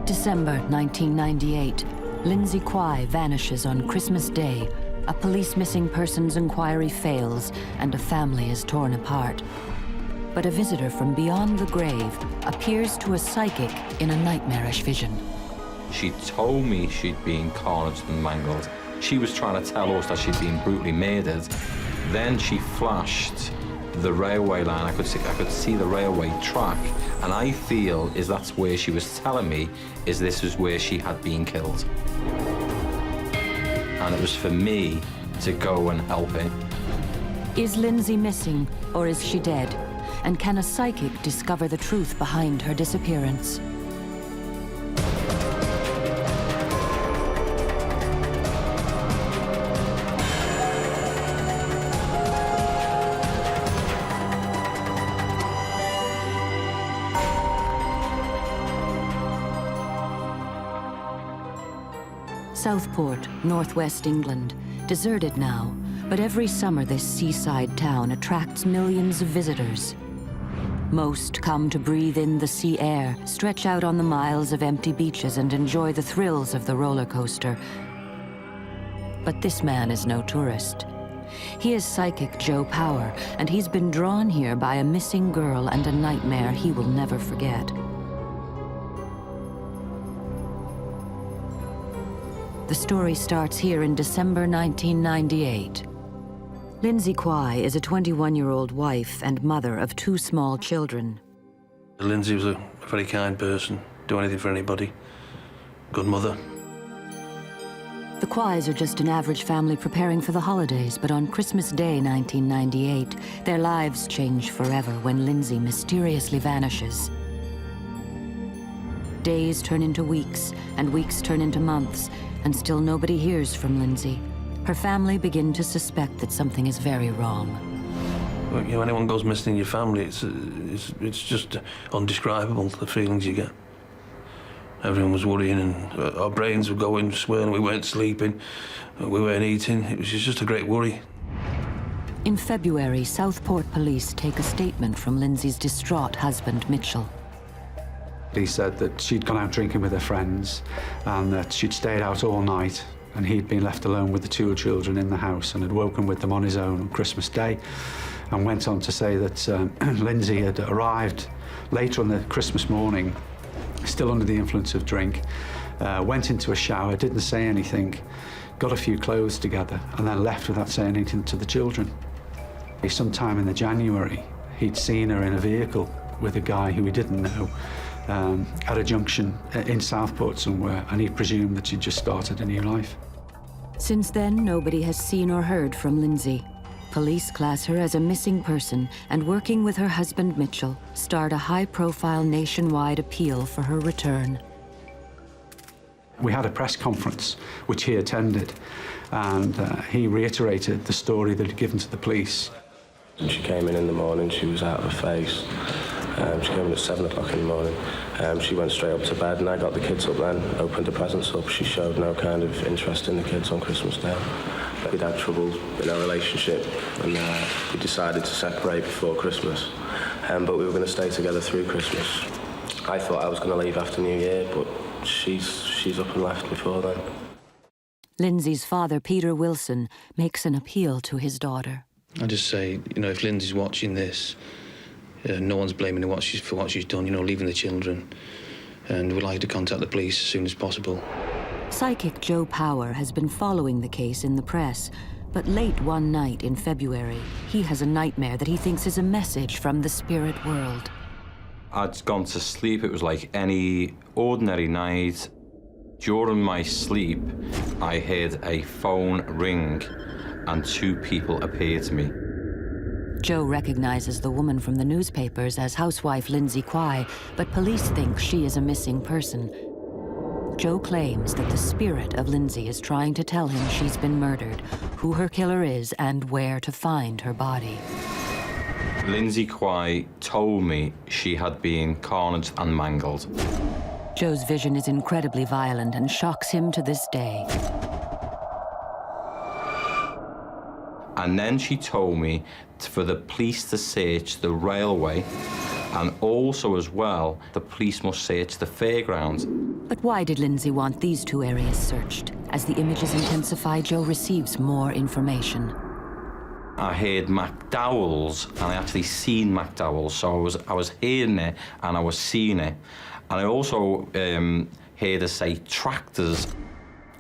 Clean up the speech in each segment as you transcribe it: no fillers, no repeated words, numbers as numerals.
December 1998, Lindsay Quai vanishes on Christmas Day. A police missing persons inquiry fails, and a family is torn apart. But a visitor from beyond the grave appears to a psychic in a nightmarish vision. She told me she'd been carnaged and mangled. She was trying to tell us that she'd been brutally murdered. Then she flashed the railway line. I could see the railway track, and I feel that's where she was telling me this is where she had been killed. And it was for me to go and help her. Is Lindsay missing, or is she dead? And can a psychic discover the truth behind her disappearance? Southport, northwest England, deserted now, but every summer this seaside town attracts millions of visitors. Most come to breathe in the sea air, stretch out on the miles of empty beaches and enjoy the thrills of the roller coaster. But this man is no tourist. He is psychic Joe Power, and he's been drawn here by a missing girl and a nightmare he will never forget. The story starts here in December 1998. Lindsay Quai is a 21-year-old wife and mother of 2 small children. Lindsay was a very kind person, do anything for anybody. Good mother. The Quais are just an average family preparing for the holidays, but on Christmas Day 1998, their lives change forever when Lindsay mysteriously vanishes. Days turn into weeks, and weeks turn into months, and still nobody hears from Lindsay. Her family begin to suspect that something is very wrong. Well, you know, anyone goes missing in your family, it's just undescribable, the feelings you get. Everyone was worrying, and our brains were going, swirling, we weren't sleeping, we weren't eating. It was just a great worry. In February, Southport police take a statement from Lindsay's distraught husband, Mitchell. He said that she'd gone out drinking with her friends and that she'd stayed out all night, and he'd been left alone with the 2 children in the house and had woken with them on his own on Christmas Day, and went on to say that Lindsay had arrived later on the Christmas morning, still under the influence of drink, went into a shower, didn't say anything, got a few clothes together, and then left without saying anything to the children. Sometime in the January, he'd seen her in a vehicle with a guy who he didn't know, at a junction in Southport somewhere, and he presumed that she'd just started a new life. Since then, nobody has seen or heard from Lindsay. Police class her as a missing person, and working with her husband Mitchell, start a high-profile nationwide appeal for her return. We had a press conference, which he attended, and he reiterated the story that he'd given to the police. She came in the morning, she was out of her face. She came in at 7 o'clock in the morning. She went straight up to bed, and I got the kids up then, opened the presents up. She showed no kind of interest in the kids on Christmas Day. We'd had trouble in our relationship, and we decided to separate before Christmas. But we were going to stay together through Christmas. I thought I was going to leave after New Year, but she's up and left before then. Lindsay's father, Peter Wilson, makes an appeal to his daughter. I just say, you know, if Lindsay's watching this, no one's blaming her for what she's done, you know, leaving the children. And we'd like to contact the police as soon as possible. Psychic Joe Power has been following the case in the press, but late one night in February, he has a nightmare that he thinks is a message from the spirit world. I'd gone to sleep. It was like any ordinary night. During my sleep, I heard a phone ring, and 2 people appeared to me. Joe recognizes the woman from the newspapers as housewife Lindsay Quai, but police think she is a missing person. Joe claims that the spirit of Lindsay is trying to tell him she's been murdered, who her killer is, and where to find her body. Lindsay Quai told me she had been carnaged and mangled. Joe's vision is incredibly violent and shocks him to this day. And then she told me for the police to search the railway, and also as well, the police must search the fairground. But why did Lindsay want these two areas searched? As the images intensify, Joe receives more information. I heard McDowell's, and I actually seen McDowell's, so I was hearing it and I was seeing it. And I also heard her say tractors.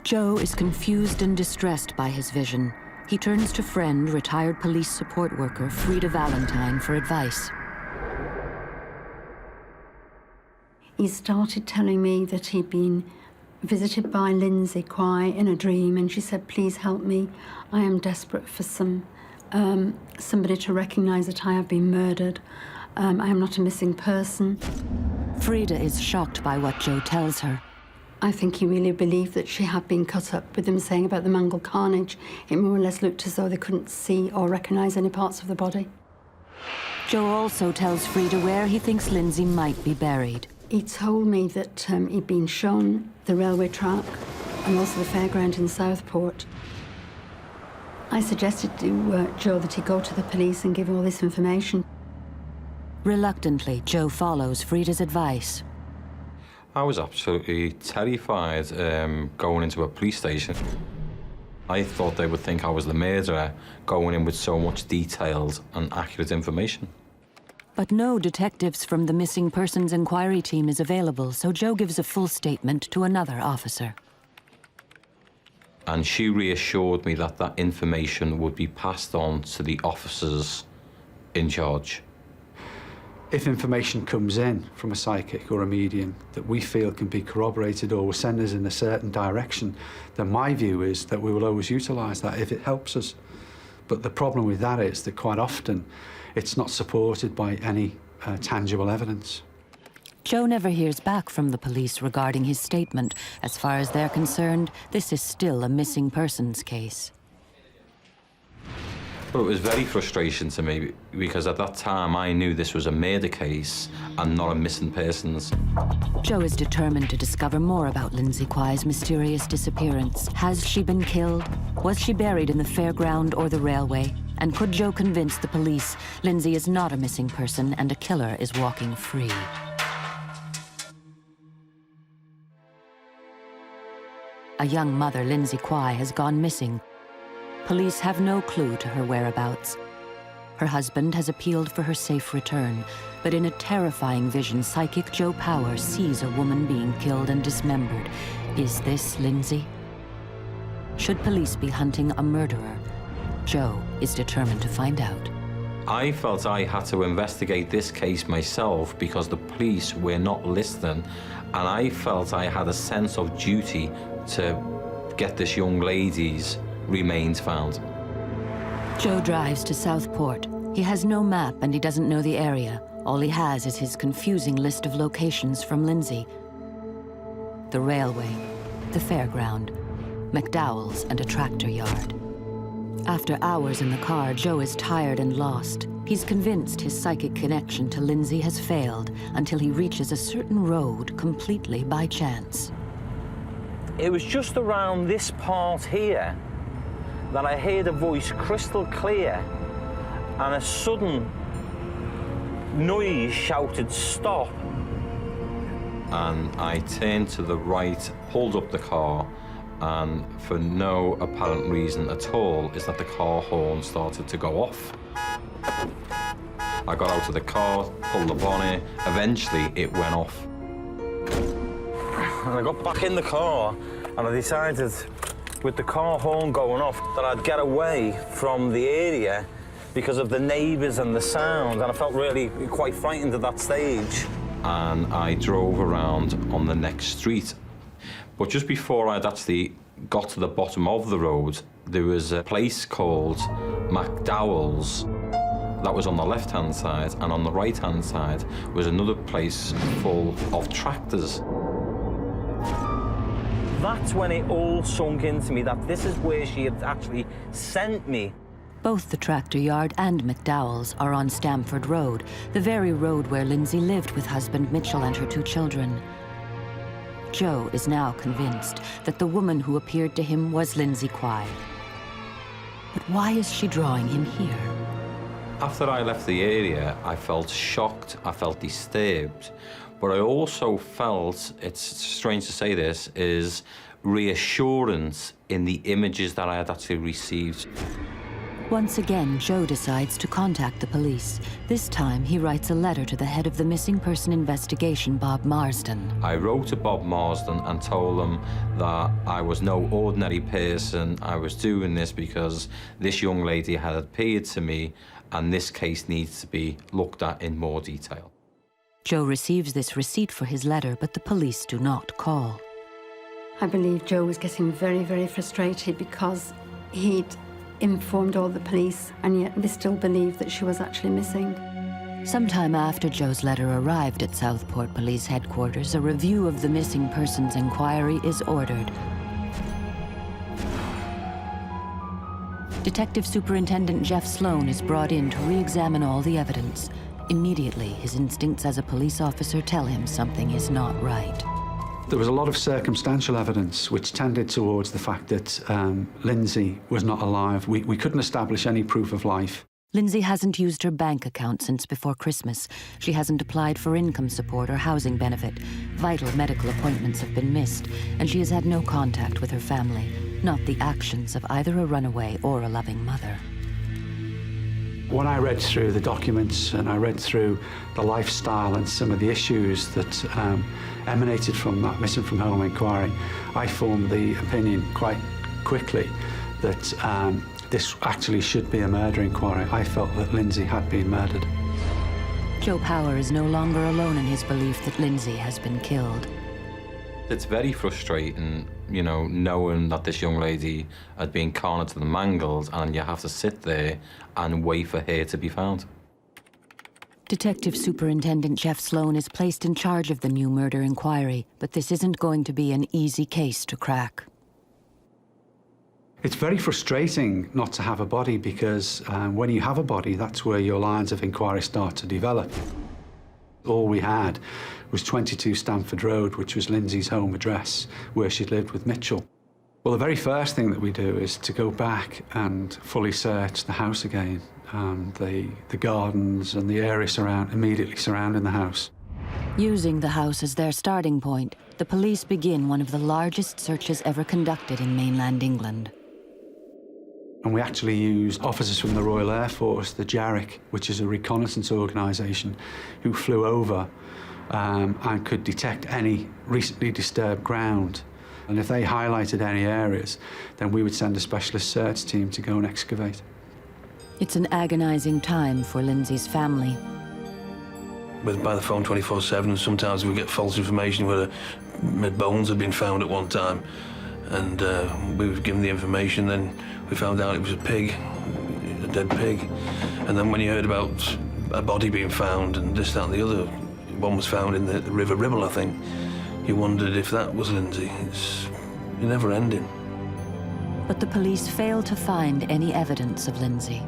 Joe is confused and distressed by his vision. He turns to friend, retired police support worker Frida Valentine, for advice. He started telling me that he'd been visited by Lindsay Quai in a dream, and she said, please help me. I am desperate for somebody to recognise that I have been murdered. I am not a missing person. Frida is shocked by what Joe tells her. I think he really believed that she had been cut up. With him saying about the mangled carnage, it more or less looked as though they couldn't see or recognise any parts of the body. Joe also tells Frida where he thinks Lindsay might be buried. He told me that he'd been shown the railway track and also the Fairground in Southport. I suggested to Joe that he go to the police and give all this information. Reluctantly, Joe follows Frida's advice. I was absolutely terrified going into a police station. I thought they would think I was the murderer, going in with so much detailed and accurate information. But no detectives from the Missing Persons Inquiry team is available, so Joe gives a full statement to another officer. And she reassured me that that information would be passed on to the officers in charge. If information comes in from a psychic or a medium that we feel can be corroborated or will send us in a certain direction, then my view is that we will always utilise that if it helps us. But the problem with that is that quite often it's not supported by any tangible evidence. Joe never hears back from the police regarding his statement. As far as they're concerned, this is still a missing persons case. But it was very frustrating to me because at that time I knew this was a murder case and not a missing persons. Joe is determined to discover more about Lindsay Quai's mysterious disappearance. Has she been killed? Was she buried in the fairground or the railway? And could Joe convince the police Lindsay is not a missing person and a killer is walking free? A young mother, Lindsay Quai, has gone missing. Police have no clue to her whereabouts. Her husband has appealed for her safe return, but in a terrifying vision, psychic Joe Power sees a woman being killed and dismembered. Is this Lindsay? Should police be hunting a murderer? Joe is determined to find out. I felt I had to investigate this case myself because the police were not listening, and I felt I had a sense of duty to get this young lady's remains found. Joe drives to Southport. He has no map and he doesn't know the area. All he has is his confusing list of locations from Lindsay. The railway, the fairground, McDowell's, and a tractor yard. After hours in the car, Joe is tired and lost. He's convinced his psychic connection to Lindsay has failed until he reaches a certain road completely by chance. It was just around this part here that I heard a voice crystal clear, and a sudden noise shouted, "Stop!" And I turned to the right, pulled up the car, and for no apparent reason at all is that the car horn started to go off. I got out of the car, pulled the bonnet, eventually it went off. And I got back in the car and I decided, with the car horn going off, that I'd get away from the area because of the neighbours and the sound, and I felt really quite frightened at that stage. And I drove around on the next street. But just before I'd actually got to the bottom of the road, there was a place called McDowell's that was on the left-hand side, and on the right-hand side was another place full of tractors. That's when it all sunk into me that this is where she had actually sent me. Both the tractor yard and McDowell's are on Stamford Road, the very road where Lindsay lived with husband Mitchell and her 2 children. Joe is now convinced that the woman who appeared to him was Lindsay Quai. But why is she drawing him here? After I left the area, I felt shocked, I felt disturbed, But I also felt, it's strange to say this, is reassurance in the images that I had actually received. Once again, Joe decides to contact the police. This time, he writes a letter to the head of the missing person investigation, Bob Marsden. I wrote to Bob Marsden and told him that I was no ordinary person. I was doing this because this young lady had appeared to me, and this case needs to be looked at in more detail. Joe receives this receipt for his letter, but the police do not call. I believe Joe was getting very, very frustrated because he'd informed all the police, and yet they still believed that she was actually missing. Sometime after Joe's letter arrived at Southport Police Headquarters, a review of the missing persons inquiry is ordered. Detective Superintendent Jeff Sloan is brought in to re-examine all the evidence. Immediately, his instincts as a police officer tell him something is not right. There was a lot of circumstantial evidence which tended towards the fact that Lindsay was not alive. We couldn't establish any proof of life. Lindsay hasn't used her bank account since before Christmas. She hasn't applied for income support or housing benefit. Vital medical appointments have been missed, and she has had no contact with her family, not the actions of either a runaway or a loving mother. When I read through the documents and I read through the lifestyle and some of the issues that emanated from that missing from home inquiry, I formed the opinion quite quickly that this actually should be a murder inquiry. I felt that Lindsay had been murdered. Joe Power is no longer alone in his belief that Lindsay has been killed. It's very frustrating, you know, knowing that this young lady had been carnaged and mangled, and you have to sit there and wait for her to be found. Detective Superintendent Jeff Sloan is placed in charge of the new murder inquiry, but this isn't going to be an easy case to crack. It's very frustrating not to have a body because when you have a body, that's where your lines of inquiry start to develop. All we had was 22 Stamford Road, which was Lindsay's home address, where she'd lived with Mitchell. Well, the very first thing that we do is to go back and fully search the house again, the gardens and the area immediately surrounding the house. Using the house as their starting point, the police begin one of the largest searches ever conducted in mainland England. And we actually used officers from the Royal Air Force, the JARIC, which is a reconnaissance organisation, who flew over and could detect any recently disturbed ground. And if they highlighted any areas, then we would send a specialist search team to go and excavate. It's an agonizing time for Lindsay's family. We're by the phone 24/7, and sometimes we get false information where bones had been found at one time. And we were given the information, then we found out it was a pig, a dead pig. And then when you heard about a body being found and this, that and the other, one was found in the River Ribble, I think, you wondered if that was Lindsay. It's never ending. But the police failed to find any evidence of Lindsay.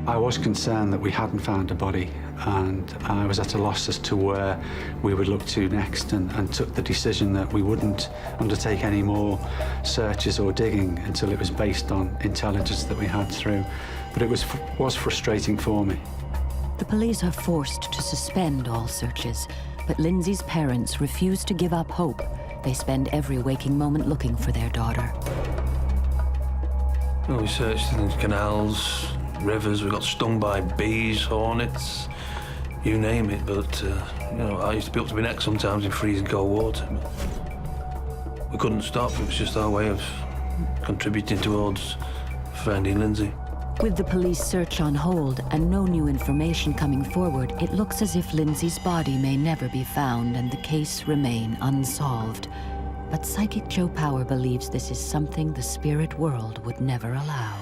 I was concerned that we hadn't found a body, and I was at a loss as to where we would look to next, and took the decision that we wouldn't undertake any more searches or digging until it was based on intelligence that we had through. But it was frustrating for me. The police are forced to suspend all searches, but Lindsay's parents refuse to give up hope. They spend every waking moment looking for their daughter. Well, we searched in canals, rivers, we got stung by bees, hornets, you name it. But, you know, I used to be up to my neck sometimes in freezing cold water. We couldn't stop. It was just our way of contributing towards finding Lindsay. With the police search on hold and no new information coming forward, it looks as if Lindsay's body may never be found and the case remain unsolved. But Psychic Joe Power believes this is something the spirit world would never allow.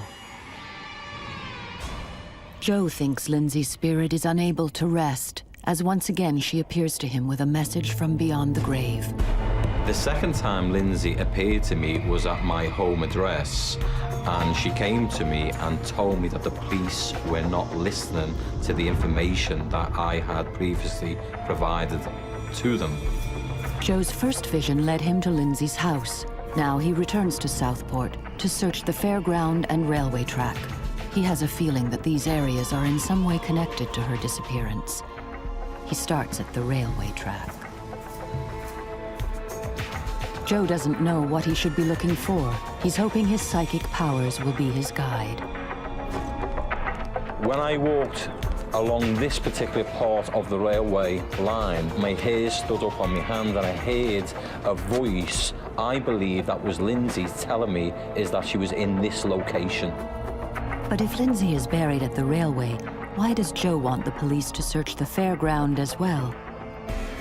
Joe thinks Lindsay's spirit is unable to rest, as once again she appears to him with a message from beyond the grave. The second time Lindsay appeared to me was at my home address, and she came to me and told me that the police were not listening to the information that I had previously provided to them. Joe's first vision led him to Lindsay's house. Now he returns to Southport to search the fairground and railway track. He has a feeling that these areas are in some way connected to her disappearance. He starts at the railway track. Joe doesn't know what he should be looking for. He's hoping his psychic powers will be his guide. When I walked along this particular part of the railway line, my hair stood up on my hand and I heard a voice, I believe that was Lindsay, telling me is that she was in this location. But if Lindsay is buried at the railway, why does Joe want the police to search the Fairground as well?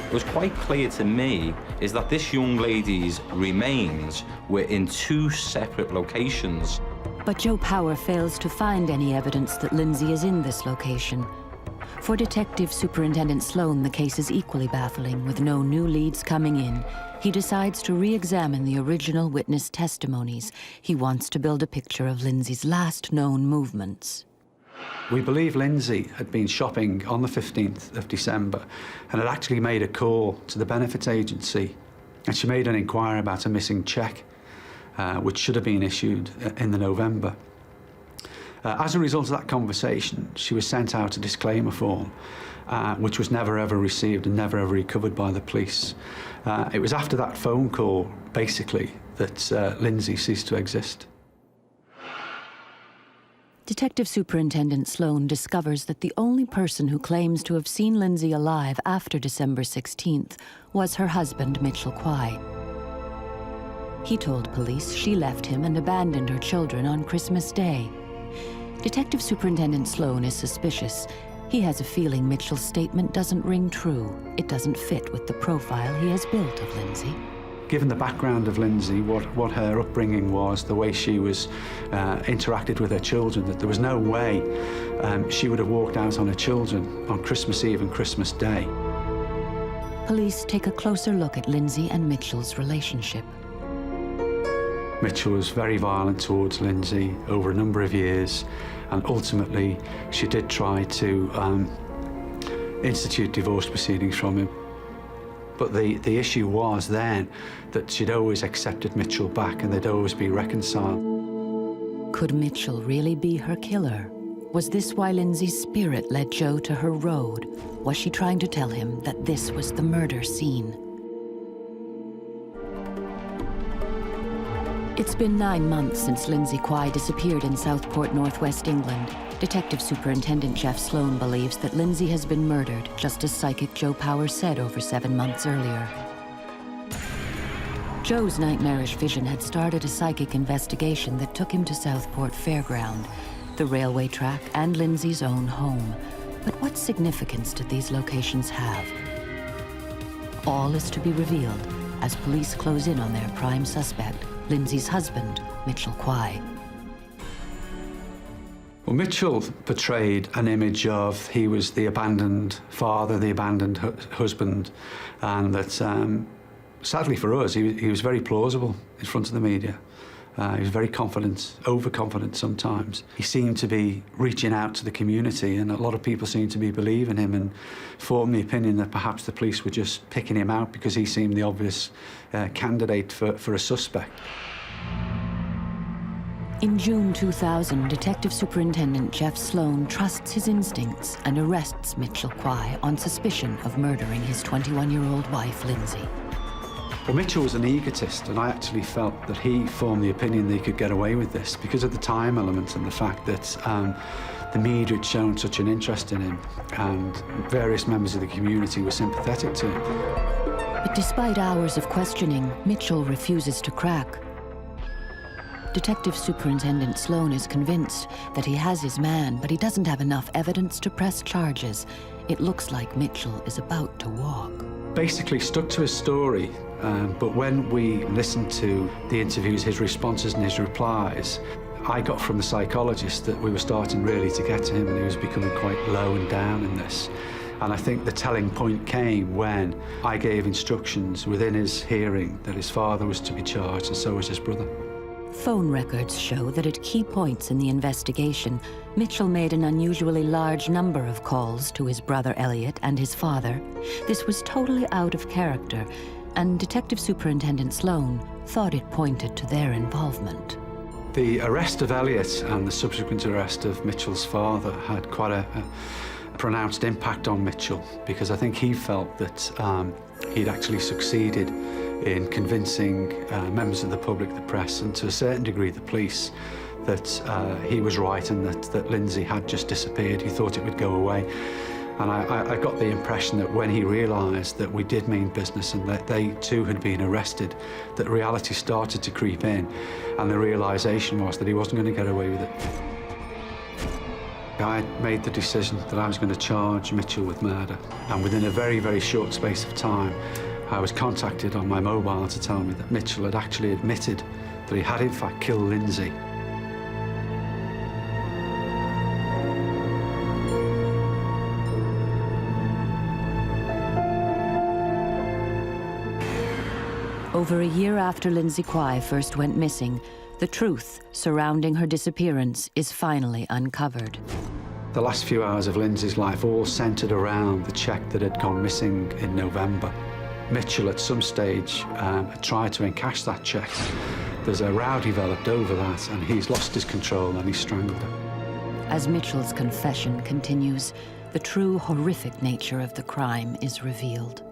It was quite clear to me is that this young lady's remains were in two separate locations. But Joe Power fails to find any evidence that Lindsay is in this location. For Detective Superintendent Sloan, the case is equally baffling, with no new leads coming in. He decides to re-examine the original witness testimonies. He wants to build a picture of Lindsay's last known movements. We believe Lindsay had been shopping on the 15th of December and had actually made a call to the benefits agency, and she made an inquiry about a missing cheque, which should have been issued in the November. As a result of that conversation, she was sent out a disclaimer form, which was never ever received and never ever recovered by the police. It was after that phone call, basically, that Lindsay ceased to exist. Detective Superintendent Sloan discovers that the only person who claims to have seen Lindsay alive after December 16th was her husband, Mitchell Quai. He told police she left him and abandoned her children on Christmas Day. Detective Superintendent Sloan is suspicious. He has a feeling Mitchell's statement doesn't ring true. It doesn't fit with the profile he has built of Lindsay. Given the background of Lindsay, what her upbringing was, the way she was interacted with her children, that there was no way she would have walked out on her children on Christmas Eve and Christmas Day. Police take a closer look at Lindsay and Mitchell's relationship. Mitchell was very violent towards Lindsay over a number of years, and ultimately she did try to institute divorce proceedings from him. But the issue was then that she'd always accepted Mitchell back and they'd always be reconciled. Could Mitchell really be her killer? Was this why Lindsay's spirit led Joe to her road? Was she trying to tell him that this was the murder scene? It's been 9 months since Lindsay Quai disappeared in Southport, northwest England. Detective Superintendent Jeff Sloan believes that Lindsay has been murdered, just as psychic Joe Power said over 7 months earlier. Joe's nightmarish vision had started a psychic investigation that took him to Southport Fairground, the railway track, and Lindsay's own home. But what significance did these locations have? All is to be revealed as police close in on their prime suspect, Lindsay's husband, Mitchell Quai. Well, Mitchell portrayed an image of he was the abandoned father, the abandoned husband, and that, sadly for us, he was very plausible in front of the media. He was very confident, overconfident sometimes. He seemed to be reaching out to the community, and a lot of people seemed to be believing him and formed the opinion that perhaps the police were just picking him out because he seemed the obvious candidate for a suspect. In June 2000, Detective Superintendent Jeff Sloan trusts his instincts and arrests Mitchell Quai on suspicion of murdering his 21-year-old wife, Lindsay. Well, Mitchell was an egotist, and I actually felt that he formed the opinion that he could get away with this because of the time element and the fact that the media had shown such an interest in him, and various members of the community were sympathetic to him. But despite hours of questioning, Mitchell refuses to crack. Detective Superintendent Sloan is convinced that he has his man, but he doesn't have enough evidence to press charges. It looks like Mitchell is about to walk. Basically stuck to his story, but when we listened to the interviews, his responses and his replies, I got from the psychologist that we were starting really to get to him and he was becoming quite low and down in this. And I think the telling point came when I gave instructions within his hearing that his father was to be charged and so was his brother. Phone records show that at key points in the investigation, Mitchell made an unusually large number of calls to his brother Elliot and his father. This was totally out of character, and Detective Superintendent Sloan thought it pointed to their involvement. The arrest of Elliot and the subsequent arrest of Mitchell's father had quite pronounced impact on Mitchell, because I think he felt that he'd actually succeeded in convincing members of the public, the press, and to a certain degree the police, that he was right and that Lindsay had just disappeared. He thought it would go away. And I got the impression that when he realised that we did mean business and that they too had been arrested, that reality started to creep in, and the realisation was that he wasn't going to get away with it. I made the decision that I was going to charge Mitchell with murder, and within a very, very short space of time, I was contacted on my mobile to tell me that Mitchell had actually admitted that he had in fact killed Lindsay. Over a year after Lindsay Quai first went missing, the truth surrounding her disappearance is finally uncovered. The last few hours of Lindsay's life all centred around the cheque that had gone missing in November. Mitchell, at some stage, had tried to encash that cheque. There's a row developed over that, and he's lost his control and he strangled her. As Mitchell's confession continues, the true horrific nature of the crime is revealed.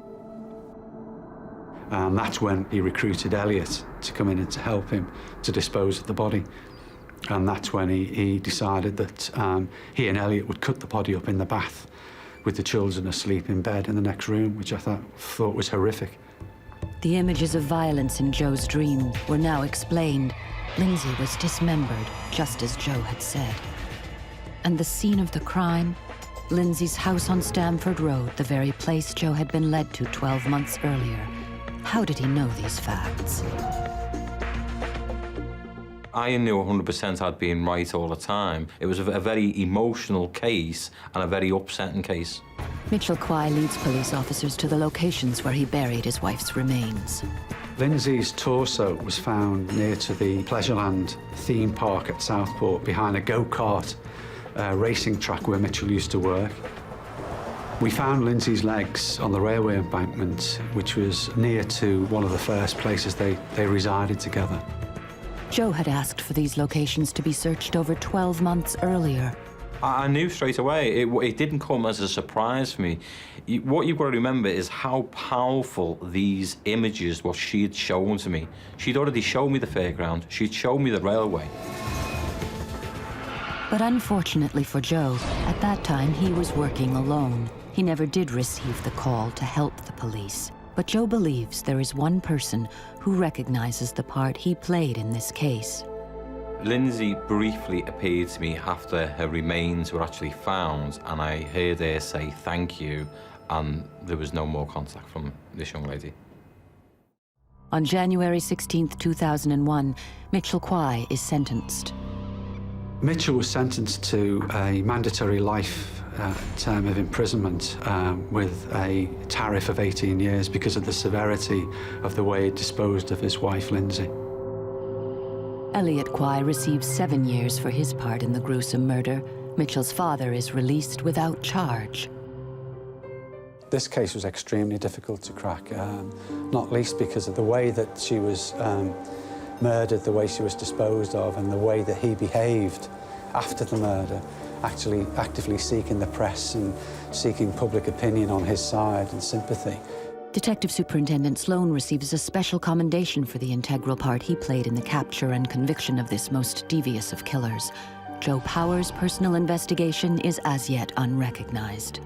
And that's when he recruited Elliot to come in and to help him to dispose of the body. And that's when he decided that he and Elliot would cut the body up in the bath with the children asleep in bed in the next room, which I thought was horrific. The images of violence in Joe's dream were now explained. Lindsay was dismembered, just as Joe had said. And the scene of the crime? Lindsay's house on Stamford Road, the very place Joe had been led to 12 months earlier. How did he know these facts? I knew 100% I'd been right all the time. It was a very emotional case and a very upsetting case. Mitchell Quai leads police officers to the locations where he buried his wife's remains. Lindsay's torso was found near to the Pleasureland theme park at Southport, behind a go-kart racing track where Mitchell used to work. We found Lindsay's legs on the railway embankment, which was near to one of the first places they resided together. Joe had asked for these locations to be searched over 12 months earlier. I knew straight away. It didn't come as a surprise for me. What you've got to remember is how powerful these images, what she had shown to me. She'd already shown me the fairground. She'd shown me the railway. But unfortunately for Joe, at that time he was working alone. He never did receive the call to help the police. But Joe believes there is one person who recognizes the part he played in this case. Lindsay briefly appeared to me after her remains were actually found, and I heard her say thank you, and there was no more contact from this young lady. On January 16th, 2001, Mitchell Quai is sentenced. Mitchell was sentenced to a mandatory life term of imprisonment with a tariff of 18 years because of the severity of the way he disposed of his wife, Lindsay. Elliot Quai receives 7 years for his part in the gruesome murder. Mitchell's father is released without charge. This case was extremely difficult to crack, not least because of the way that she was murdered, the way she was disposed of, and the way that he behaved after the murder, actually actively seeking the press and seeking public opinion on his side and sympathy. Detective Superintendent Sloan receives a special commendation for the integral part he played in the capture and conviction of this most devious of killers. Joe Power's personal investigation is as yet unrecognized.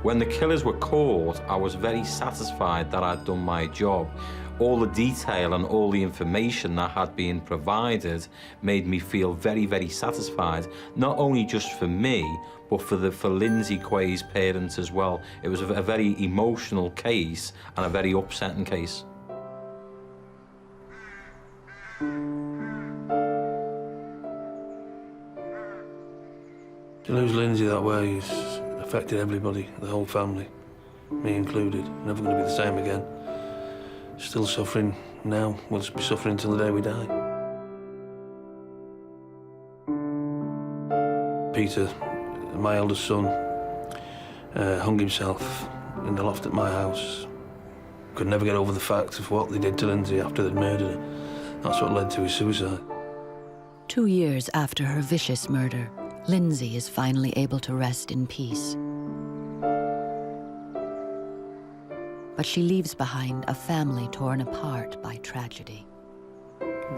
When the killers were caught, I was very satisfied that I'd done my job. All the detail and all the information that had been provided made me feel very, very satisfied, not only just for me, but for Lindsay Quai's parents as well. It was a very emotional case and a very upsetting case. To lose Lindsay that way has affected everybody, the whole family, me included. Never going to be the same again. Still suffering now. We'll just be suffering until the day we die. Peter, my eldest son, hung himself in the loft at my house. Could never get over the fact of what they did to Lindsay after they'd murdered her. That's what led to his suicide. 2 years after her vicious murder, Lindsay is finally able to rest in peace. but she leaves behind a family torn apart by tragedy.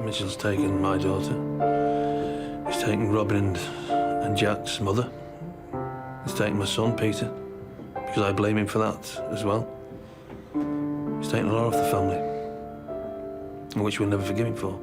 Mitchell's taken my daughter. He's taken Robin and Jack's mother. He's taken my son, Peter, because I blame him for that as well. He's taken a lot off the family, which we'll never forgive him for.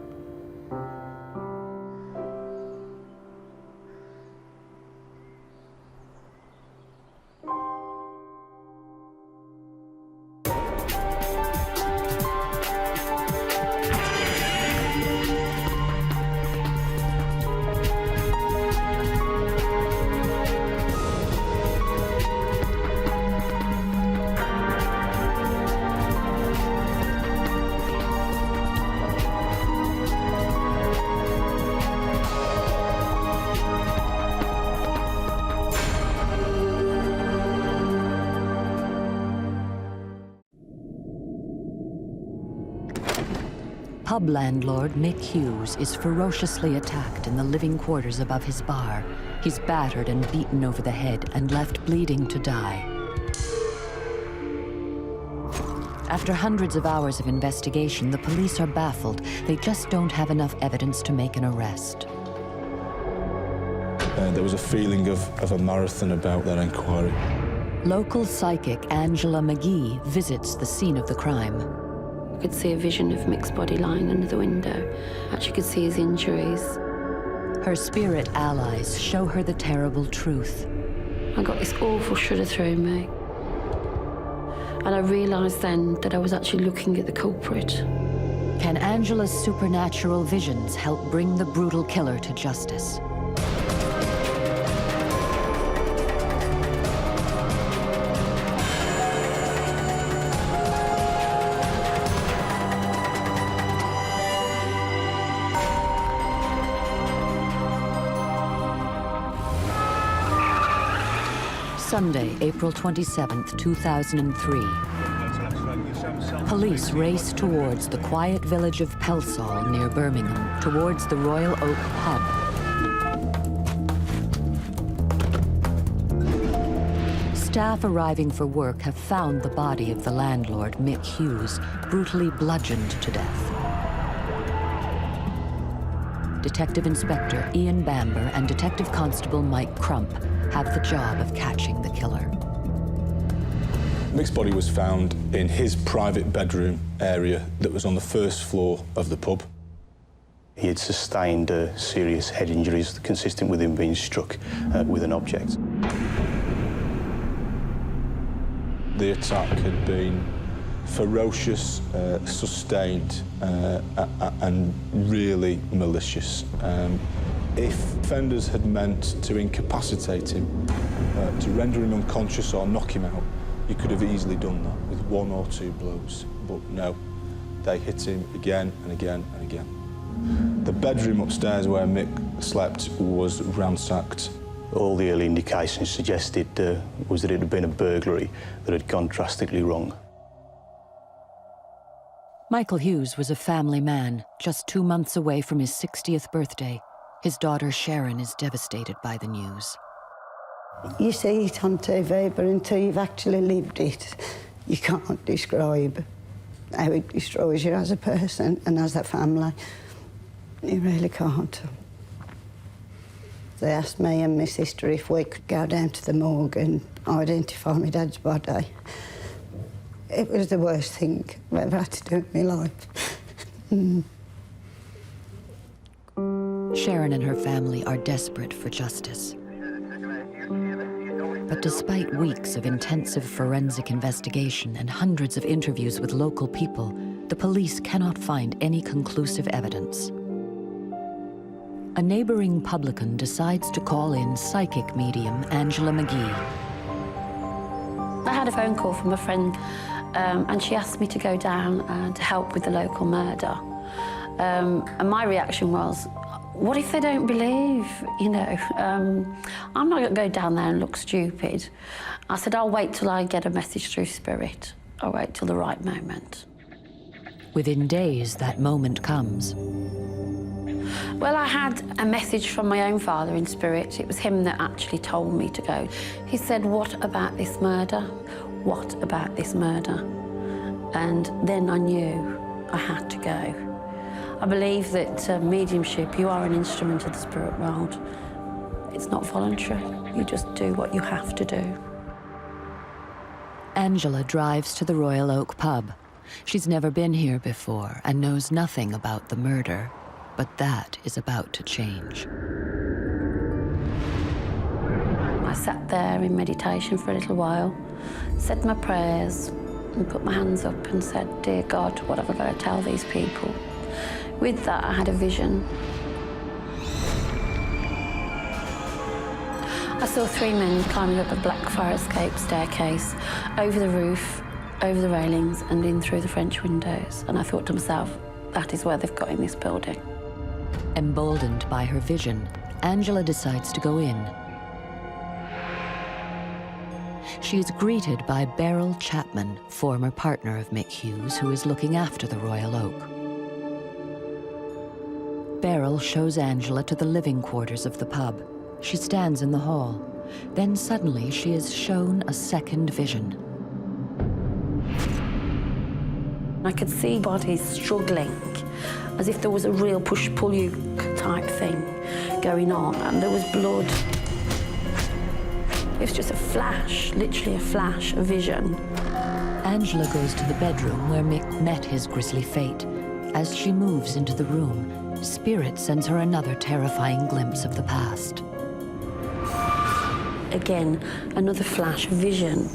Pub landlord Mick Hughes is ferociously attacked in the living quarters above his bar. He's battered and beaten over the head and left bleeding to die. After hundreds of hours of investigation, the police are baffled. They just don't have enough evidence to make an arrest. There was a feeling of a marathon about that inquiry. Local psychic Angela McGee visits the scene of the crime. I could see a vision of Mick's body lying under the window. Actually could see his injuries. Her spirit allies show her the terrible truth. I got this awful shudder through me. And I realised then that I was actually looking at the culprit. Can Angela's supernatural visions help bring the brutal killer to justice? Sunday, April 27th, 2003. Police race towards the quiet village of Pelsall near Birmingham, towards the Royal Oak pub. Staff arriving for work have found the body of the landlord, Mick Hughes, brutally bludgeoned to death. Detective Inspector Ian Bamber and Detective Constable Mike Crump have the job of catching the killer. Mick's body was found in his private bedroom area that was on the first floor of the pub. He had sustained serious head injuries consistent with him being struck with an object. The attack had been ferocious, sustained, and really malicious. If offenders had meant to incapacitate him, to render him unconscious or knock him out, you could have easily done that with one or two blows. But no, they hit him again and again and again. The bedroom upstairs where Mick slept was ransacked. All the early indications suggested was that it had been a burglary that had gone drastically wrong. Michael Hughes was a family man, just 2 months away from his 60th birthday. His daughter Sharon is devastated by the news. You see it on TV, but until you've actually lived it, you can't describe how it destroys you as a person and as a family. You really can't. They asked me and my sister if we could go down to the morgue and identify my dad's body. It was the worst thing I've ever had to do in my life. Sharon and her family are desperate for justice. But despite weeks of intensive forensic investigation and hundreds of interviews with local people, the police cannot find any conclusive evidence. A neighboring publican decides to call in psychic medium Angela McGee. I had a phone call from a friend and she asked me to go down to help with the local murder. And my reaction was, what if they don't believe, you know? I'm not going to go down there and look stupid. I said, I'll wait till I get a message through spirit. I'll wait till the right moment. Within days, that moment comes. Well, I had a message from my own father in spirit. It was him that actually told me to go. He said, what about this murder? What about this murder? And then I knew I had to go. I believe that mediumship, you are an instrument of the spirit world. It's not voluntary. You just do what you have to do. Angela drives to the Royal Oak pub. She's never been here before and knows nothing about the murder, but that is about to change. I sat there in meditation for a little while, said my prayers, and put my hands up and said, "Dear God, what have I got to tell these people?" With that, I had a vision. I saw 3 men climbing up a black fire escape staircase, over the roof, over the railings, and in through the French windows. And I thought to myself, that is where they've got in this building. Emboldened by her vision, Angela decides to go in. She is greeted by Beryl Chapman, former partner of Mick Hughes, who is looking after the Royal Oak. Beryl shows Angela to the living quarters of the pub. She stands in the hall. Then suddenly she is shown a second vision. I could see bodies struggling, as if there was a real push-pull-you type thing going on, and there was blood. It was just a flash, literally a flash, a vision. Angela goes to the bedroom where Mick met his grisly fate. As she moves into the room, Spirit sends her another terrifying glimpse of the past. Again, another flash, a vision.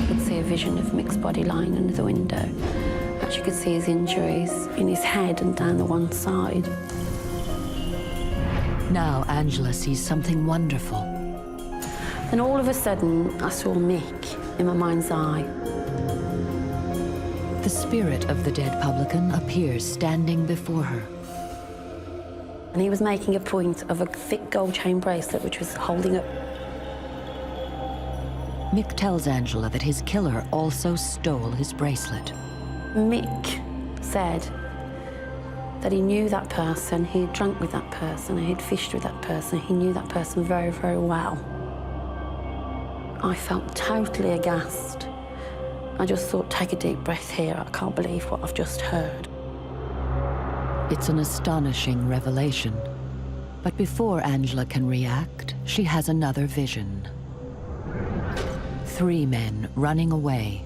I could see a vision of Mick's body lying under the window. Actually could see his injuries in his head and down the one side. Now Angela sees something wonderful. Then all of a sudden, I saw Mick in my mind's eye. The spirit of the dead publican appears standing before her. And he was making a point of a thick gold chain bracelet which was holding up. Mick tells Angela that his killer also stole his bracelet. Mick said that he knew that person, he'd drunk with that person, he'd fished with that person, he knew that person very, very well. I felt totally aghast. I just thought, take a deep breath here, I can't believe what I've just heard. It's an astonishing revelation. But before Angela can react, she has another vision. 3 men running away.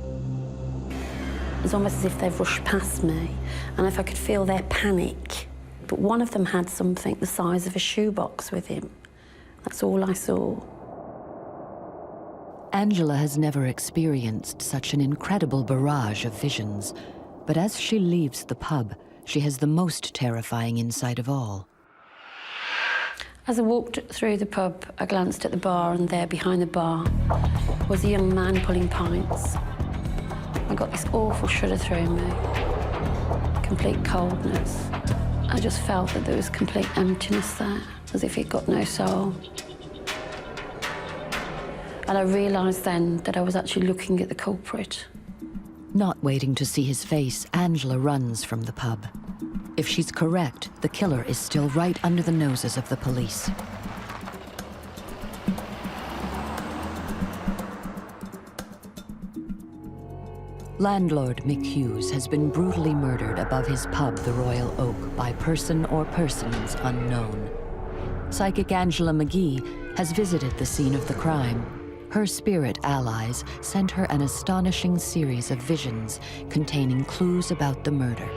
It's almost as if they've rushed past me, and if I could feel their panic. But one of them had something the size of a shoebox with him. That's all I saw. Angela has never experienced such an incredible barrage of visions, but as she leaves the pub, she has the most terrifying insight of all. As I walked through the pub, I glanced at the bar, and there behind the bar was a young man pulling pints. I got this awful shudder through me, complete coldness. I just felt that there was complete emptiness there, as if it got no soul. And I realised then that I was actually looking at the culprit. Not waiting to see his face, Angela runs from the pub. If she's correct, the killer is still right under the noses of the police. Landlord Mick Hughes has been brutally murdered above his pub, the Royal Oak, by person or persons unknown. Psychic Angela McGee has visited the scene of the crime. Her spirit allies sent her an astonishing series of visions containing clues about the murder.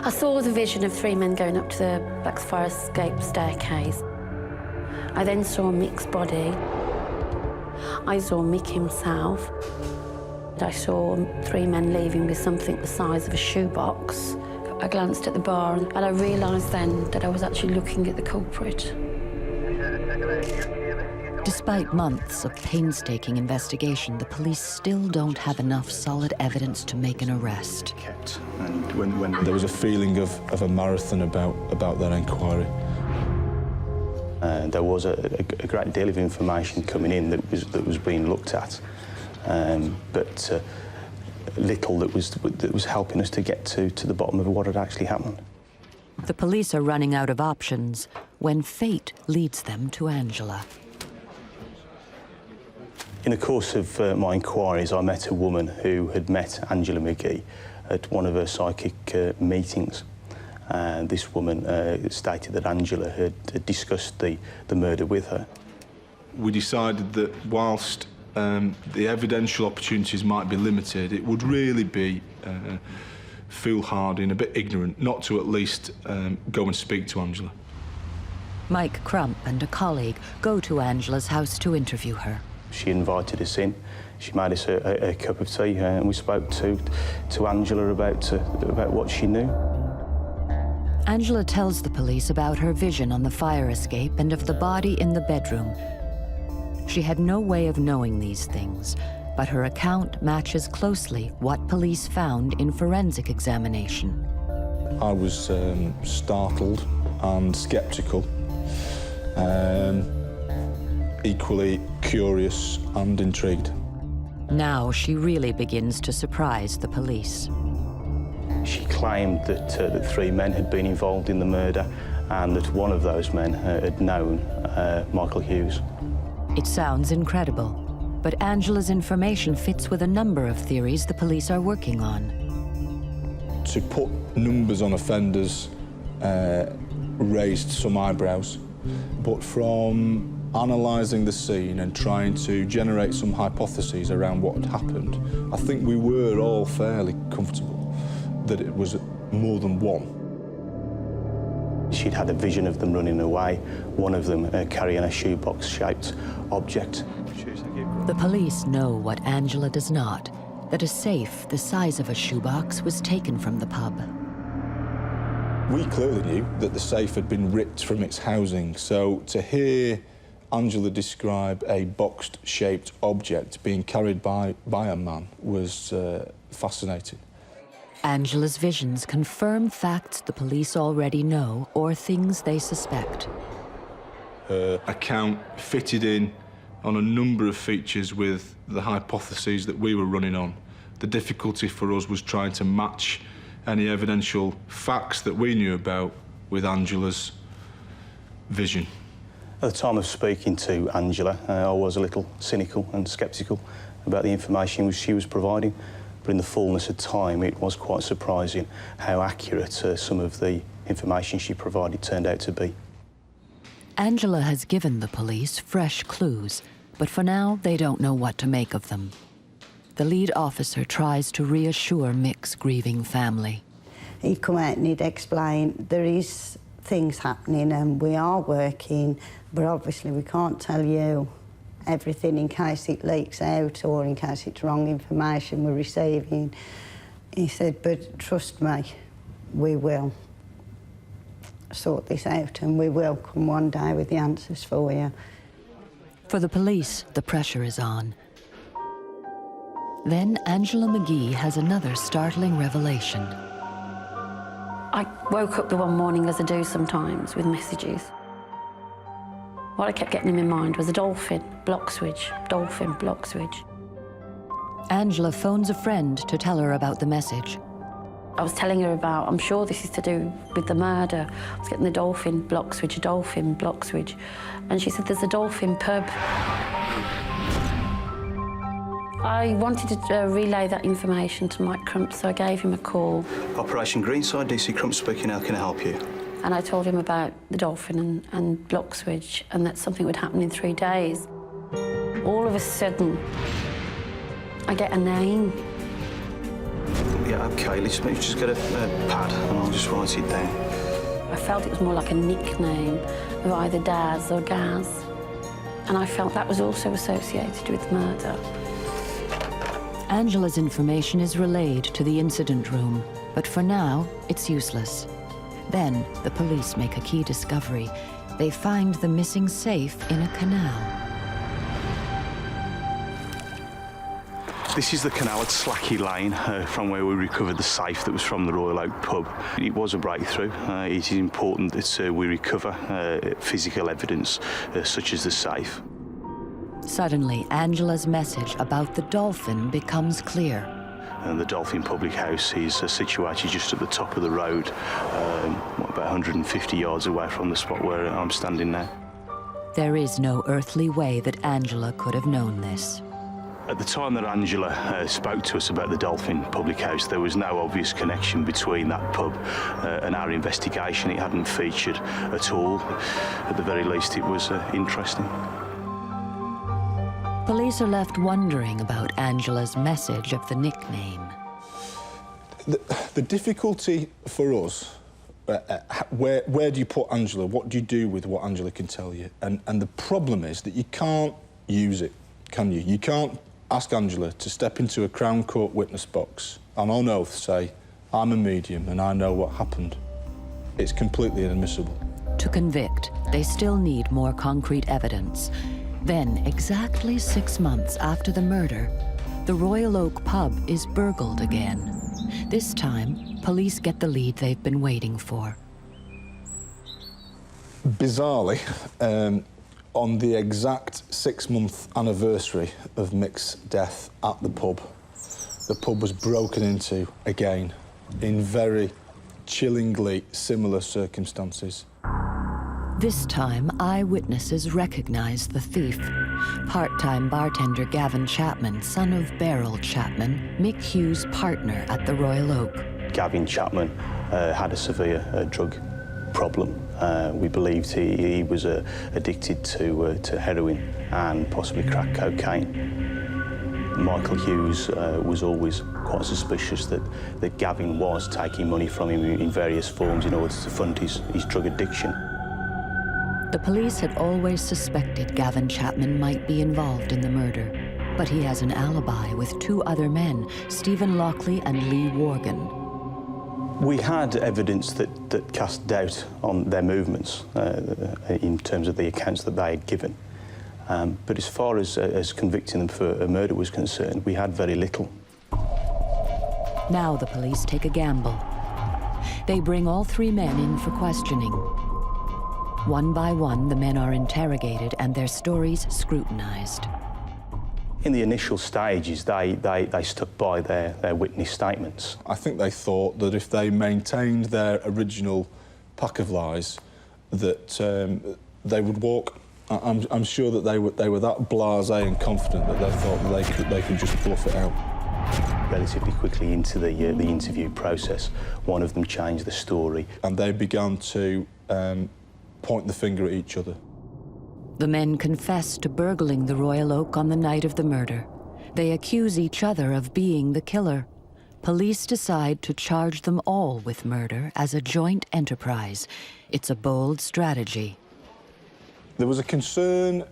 I saw the vision of 3 men going up to the black fire escape staircase. I then saw Mick's body. I saw Mick himself. I saw 3 men leaving with something the size of a shoebox. I glanced at the bar, and I realised then that I was actually looking at the culprit. Despite months of painstaking investigation, the police still don't have enough solid evidence to make an arrest. And when there was a feeling of a marathon about that inquiry. There was a great deal of information coming in that was being looked at, but little that was helping us to get to the bottom of what had actually happened. The police are running out of options when fate leads them to Angela. In the course of my inquiries, I met a woman who had met Angela McGee at one of her psychic meetings. This woman stated that Angela had discussed the murder with her. We decided that whilst the evidential opportunities might be limited, it would really be foolhardy and a bit ignorant not to at least go and speak to Angela. Mike Crump and a colleague go to Angela's house to interview her. She invited us in. She made us a cup of tea, and we spoke to Angela about what she knew. Angela tells the police about her vision on the fire escape and of the body in the bedroom. She had no way of knowing these things, but her account matches closely what police found in forensic examination. I was startled and sceptical, equally curious and intrigued. Now she really begins to surprise the police. She claimed that 3 men had been involved in the murder and that one of those men had known Michael Hughes. It sounds incredible, but Angela's information fits with a number of theories the police are working on. To put numbers on offenders raised some eyebrows, but from analysing the scene and trying to generate some hypotheses around what had happened, I think we were all fairly comfortable that it was more than one. She'd had a vision of them running away, one of them carrying a shoebox-shaped object. The police know what Angela does not, that a safe the size of a shoebox was taken from the pub. We clearly knew that the safe had been ripped from its housing, so to hear Angela describe a box-shaped object being carried by a man was fascinating. Angela's visions confirm facts the police already know or things they suspect. Her account fitted in on a number of features with the hypotheses that we were running on. The difficulty for us was trying to match any evidential facts that we knew about with Angela's vision. At the time of speaking to Angela, I was a little cynical and sceptical about the information she was providing, but in the fullness of time it was quite surprising how accurate some of the information she provided turned out to be. Angela has given the police fresh clues, but for now they don't know what to make of them. The lead officer tries to reassure Mick's grieving family. He'd come out and he'd explain there is things happening and we are working, but obviously we can't tell you everything in case it leaks out or in case it's wrong information we're receiving. He said, but trust me, we will sort this out and we will come one day with the answers for you. For the police, the pressure is on. Then Angela McGee has another startling revelation. I woke up the one morning, as I do sometimes, with messages. What I kept getting in my mind was a dolphin, block switch, dolphin, block switch. Angela phones a friend to tell her about the message. I was telling her about, I'm sure this is to do with the murder. I was getting the dolphin, block switch, a dolphin, block switch. And she said, there's a dolphin pub. I wanted to relay that information to Mike Crump, so I gave him a call. Operation Greenside, DC Crump speaking, how can I help you? And I told him about the dolphin and block switch and that something would happen in 3 days. All of a sudden, I get a name. Yeah, OK, let's just get a pad and I'll just write it down. I felt it was more like a nickname of either Daz or Gaz. And I felt that was also associated with murder. Angela's information is relayed to the incident room, but for now, it's useless. Then, the police make a key discovery. They find the missing safe in a canal. This is the canal at Slacky Lane, from where we recovered the safe that was from the Royal Oak pub. It was a breakthrough. It is important that we recover physical evidence, such as the safe. Suddenly, Angela's message about the dolphin becomes clear. And the Dolphin Public House is situated just at the top of the road, about 150 yards away from the spot where I'm standing now. There is no earthly way that Angela could have known this. At the time that Angela spoke to us about the Dolphin Public House, there was no obvious connection between that pub and our investigation. It hadn't featured at all. At the very least, it was interesting. Police are left wondering about Angela's message of the nickname. The difficulty for us, where do you put Angela? What do you do with what Angela can tell you? And the problem is that you can't use it, can you? You can't ask Angela to step into a Crown Court witness box and on oath say, I'm a medium and I know what happened. It's completely inadmissible. To convict, they still need more concrete evidence. Then, exactly 6 months after the murder, the Royal Oak pub is burgled again. This time, police get the lead they've been waiting for. Bizarrely, on the exact 6-month anniversary of Mick's death at the pub was broken into again in very chillingly similar circumstances. This time, eyewitnesses recognize the thief. Part-time bartender Gavin Chapman, son of Beryl Chapman, Mick Hughes' partner at the Royal Oak. Gavin Chapman had a severe drug problem. We believed he was addicted to heroin and possibly crack cocaine. Michael Hughes was always quite suspicious that Gavin was taking money from him in various forms in order to fund his drug addiction. The police had always suspected Gavin Chapman might be involved in the murder, but he has an alibi with 2 other men, Stephen Lockley and Lee Worgan. We had evidence that cast doubt on their movements in terms of the accounts that they had given. But as far as convicting them for a murder was concerned, we had very little. Now the police take a gamble. They bring all 3 men in for questioning. One by one, the men are interrogated and their stories scrutinized. In the initial stages, they stuck by their witness statements. I think they thought that if they maintained their original pack of lies, that they would walk. I'm sure that they were that blasé and confident that they thought that they could just bluff it out. Relatively quickly into the interview process, one of them changed the story. And they began to point the finger at each other. The men confess to burgling the Royal Oak on the night of the murder. They accuse each other of being the killer. Police decide to charge them all with murder as a joint enterprise. It's a bold strategy. There was a concern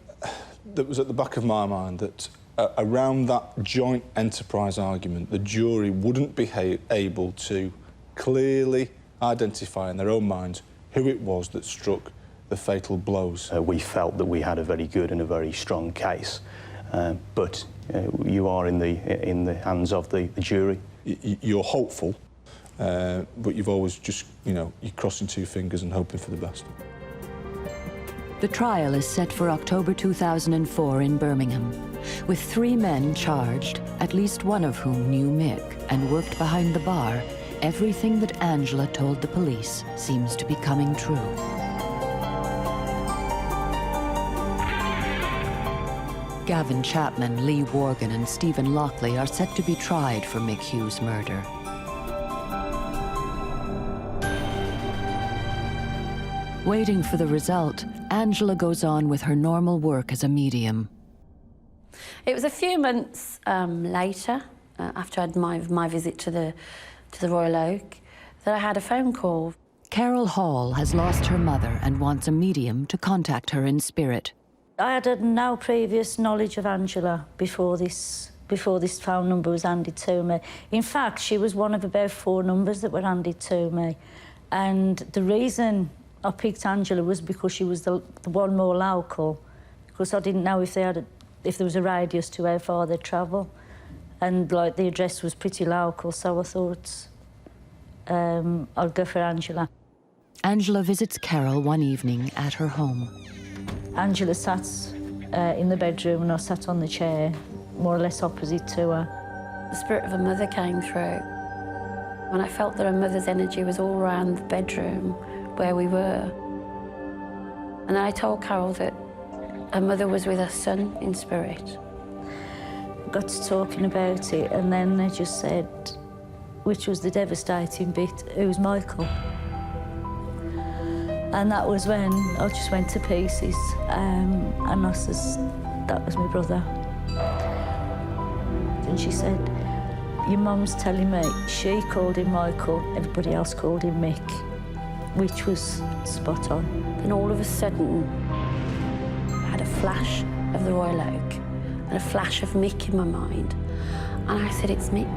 that was at the back of my mind that around that joint enterprise argument, the jury wouldn't be able to clearly identify in their own minds who it was that struck the fatal blows. We felt that we had a very good and a very strong case, but you are in the hands of the jury. You're hopeful, but you've always just, you're crossing 2 fingers and hoping for the best. The trial is set for October 2004 in Birmingham, with 3 men charged, at least one of whom knew Mick and worked behind the bar. Everything that Angela told the police seems to be coming true. Gavin Chapman, Lee Worgan and Stephen Lockley are set to be tried for Mick Hughes' murder. Waiting for the result, Angela goes on with her normal work as a medium. It was a few months later, after I had my visit to the Royal Oak, that I had a phone call. Carol Hall has lost her mother and wants a medium to contact her in spirit. I had no previous knowledge of Angela before this phone number was handed to me. In fact, she was one of about 4 numbers that were handed to me. And the reason I picked Angela was because she was the one more local, because I didn't know if there was a radius to how far they'd travel. And the address was pretty local, so I thought I'd go for Angela. Angela visits Carol one evening at her home. Angela sat in the bedroom and I sat on the chair, more or less opposite to her. The spirit of a mother came through, and I felt that her mother's energy was all around the bedroom where we were. And then I told Carol that her mother was with her son in spirit. got to talking about it, and then they just said, which was the devastating bit, who's Michael? And that was when I just went to pieces, and I says, that was my brother. And she said, your mum's telling me she called him Michael, everybody else called him Mick, which was spot on. Then all of a sudden, I had a flash of the Royal Oak and a flash of Mick in my mind. And I said, it's Mick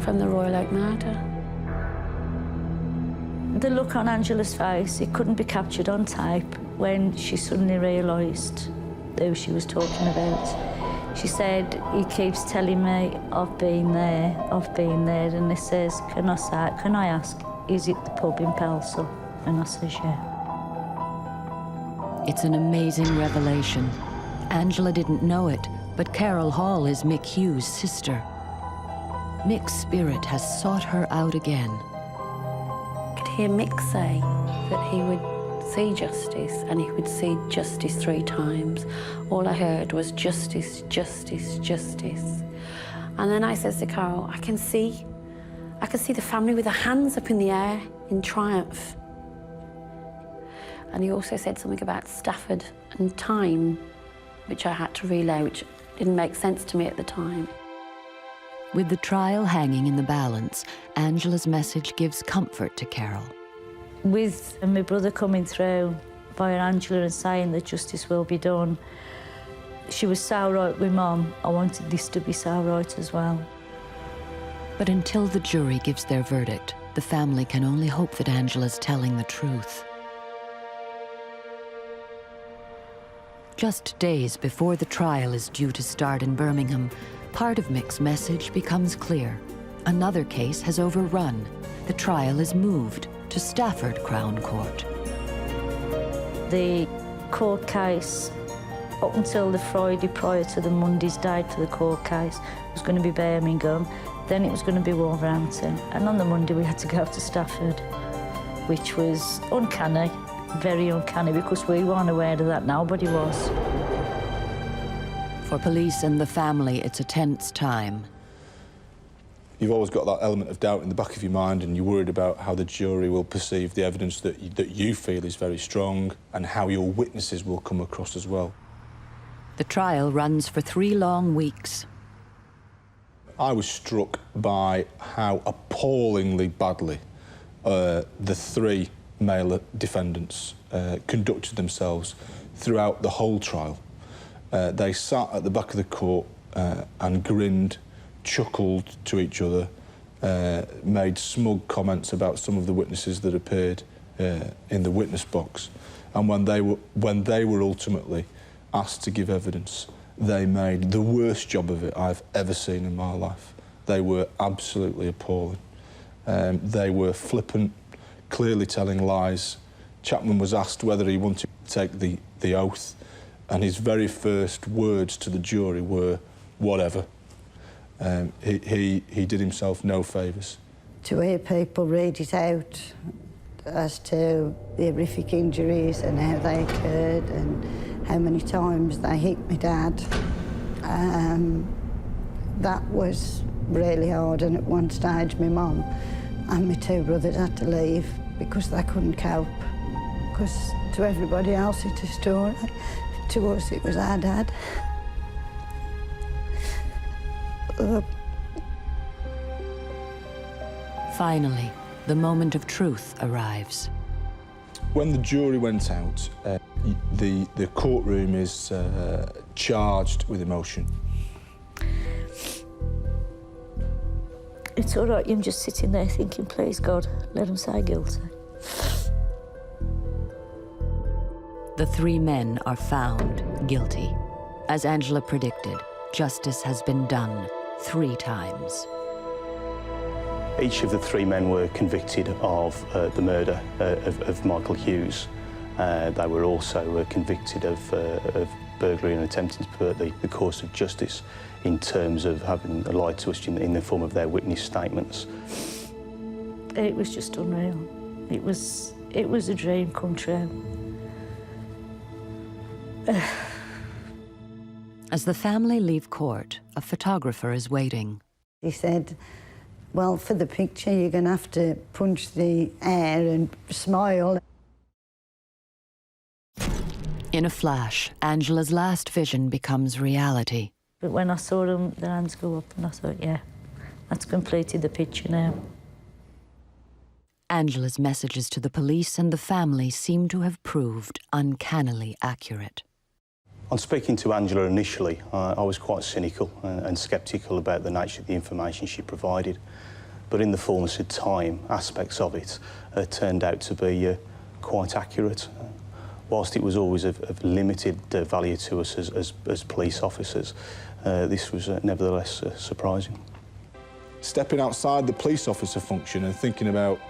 from the Royal Oak murder. The look on Angela's face, it couldn't be captured on tape when she suddenly realised who she was talking about. She said, he keeps telling me, I've been there, and he says, can I ask, is it the pub in Pelsall? And I says, yeah. It's an amazing revelation. Angela didn't know it, but Carol Hall is Mick Hughes' sister. Mick's spirit has sought her out again. I could hear Mick say that he would see justice, and he would see justice 3 times. All I heard was justice, justice, justice. And then I says to Carol, I can see the family with their hands up in the air in triumph. And he also said something about Stafford and time, which I had to relay, which didn't make sense to me at the time. With the trial hanging in the balance, Angela's message gives comfort to Carol. With my brother coming through via Angela and saying that justice will be done, she was so right with Mum. I wanted this to be so right as well. But until the jury gives their verdict, the family can only hope that Angela's telling the truth. Just days before the trial is due to start in Birmingham, part of Mick's message becomes clear. Another case has overrun. The trial is moved to Stafford Crown Court. The court case, up until the Friday prior to the Monday's date for the court case, was going to be Birmingham, then it was going to be Wolverhampton, and on the Monday we had to go to Stafford, which was uncanny, very uncanny, because we weren't aware of that, nobody was. For police and the family, it's a tense time. You've always got that element of doubt in the back of your mind, and you're worried about how the jury will perceive the evidence that you feel is very strong, and how your witnesses will come across as well. The trial runs for 3 long weeks. I was struck by how appallingly badly the 3 male defendants conducted themselves throughout the whole trial. They sat at the back of the court and grinned, chuckled to each other, made smug comments about some of the witnesses that appeared in the witness box. And when they were ultimately asked to give evidence, they made the worst job of it I've ever seen in my life. They were absolutely appalling. They were flippant, clearly telling lies. Chapman was asked whether he wanted to take the oath, and his very first words to the jury were, whatever. He did himself no favours. To hear people read it out as to the horrific injuries and how they occurred and how many times they hit my dad, that was really hard. And at one stage my mum and my 2 brothers had to leave because they couldn't cope. Because to everybody else it's a story, to us it was our dad. Finally, the moment of truth arrives. When the jury went out, the courtroom is charged with emotion. It's all right, I'm just sitting there thinking, please God, let them say guilty. The 3 men are found guilty. As Angela predicted, justice has been done 3 times. Each of the 3 men were convicted of the murder of Michael Hughes. They were also convicted of burglary and attempting to pervert the course of justice in terms of having lied to us in the form of their witness statements. It was just unreal. It was a dream come true. As the family leave court, a photographer is waiting. He said, well, for the picture, you're going to have to punch the air and smile. In a flash, Angela's last vision becomes reality. But when I saw them, their hands go up, and I thought, yeah, that's completed the picture now. Angela's messages to the police and the family seem to have proved uncannily accurate. On speaking to Angela initially, I was quite cynical and sceptical about the nature of the information she provided. But in the fullness of time, aspects of it turned out to be quite accurate. Whilst it was always of limited value to us as police officers, this was nevertheless surprising. Stepping outside the police officer function and thinking about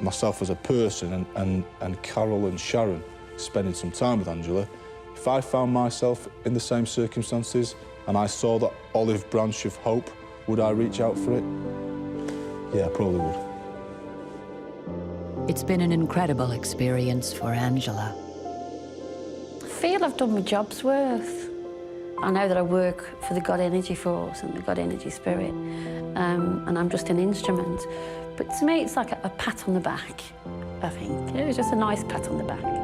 myself as a person and Carol and Sharon spending some time with Angela, if I found myself in the same circumstances and I saw that olive branch of hope, would I reach out for it? Yeah, I probably would. It's been an incredible experience for Angela. I feel I've done my job's worth. I know that I work for the God Energy Force and the God Energy Spirit, and I'm just an instrument. But to me, it's like a pat on the back, I think. It was just a nice pat on the back.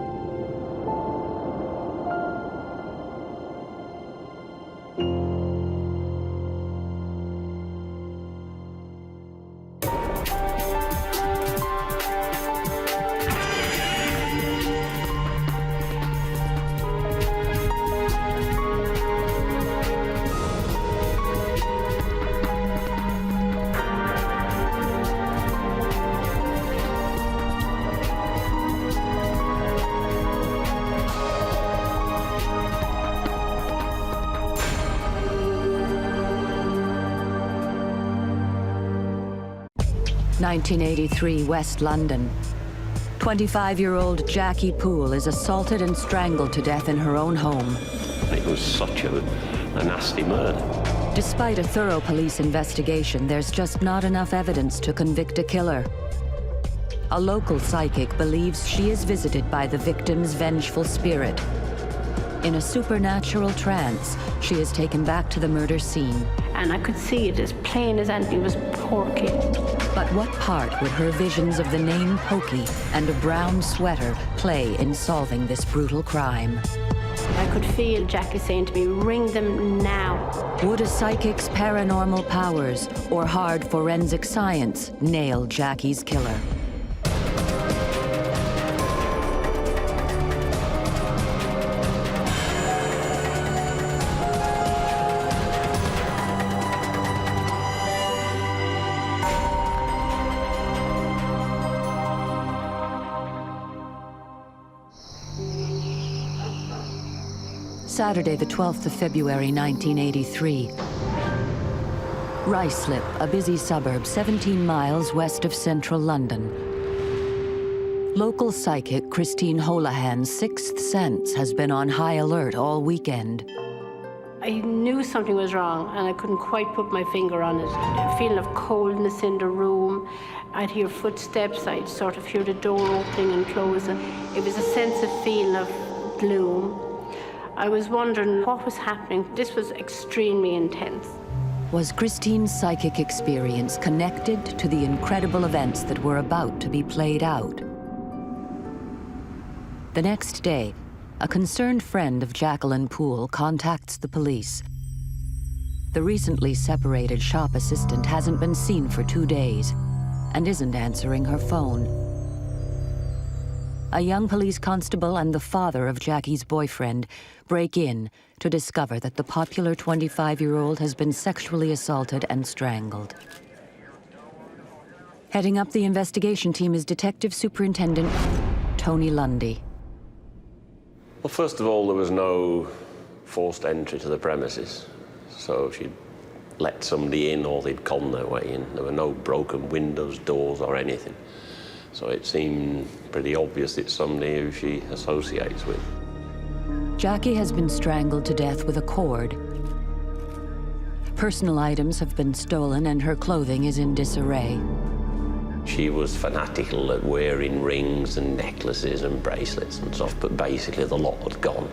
(1983) West London. 25-year-old Jackie Poole is assaulted and strangled to death in her own home. It was such a nasty murder. Despite a thorough police investigation, there's just not enough evidence to convict a killer. A local psychic believes she is visited by the victim's vengeful spirit. In a supernatural trance, she is taken back to the murder scene. And I could see it as plain as anything was Porky. But what part would her visions of the name Pokey and a brown sweater play in solving this brutal crime? I could feel Jackie saying to me, ring them now. Would a psychic's paranormal powers or hard forensic science nail Jackie's killer? Saturday, the 12th of February, 1983. Ruislip, a busy suburb 17 miles west of central London. Local psychic Christine Holahan's sixth sense has been on high alert all weekend. I knew something was wrong, and I couldn't quite put my finger on it. A feeling of coldness in the room. I'd hear footsteps, I'd sort of hear the door opening and closing. It was a sense of feeling of gloom. I was wondering what was happening. This was extremely intense. Was Christine's psychic experience connected to the incredible events that were about to be played out? The next day, a concerned friend of Jacqueline Poole contacts the police. The recently separated shop assistant hasn't been seen for 2 days and isn't answering her phone. A young police constable and the father of Jackie's boyfriend break in to discover that the popular 25-year-old has been sexually assaulted and strangled. Heading up the investigation team is Detective Superintendent Tony Lundy. Well, first of all, there was no forced entry to the premises. So she'd let somebody in or they'd con their way in. There were no broken windows, doors, or anything. So it seemed pretty obvious it's somebody who she associates with. Jackie has been strangled to death with a cord. Personal items have been stolen and her clothing is in disarray. She was fanatical at wearing rings and necklaces and bracelets and stuff, but basically the lot had gone.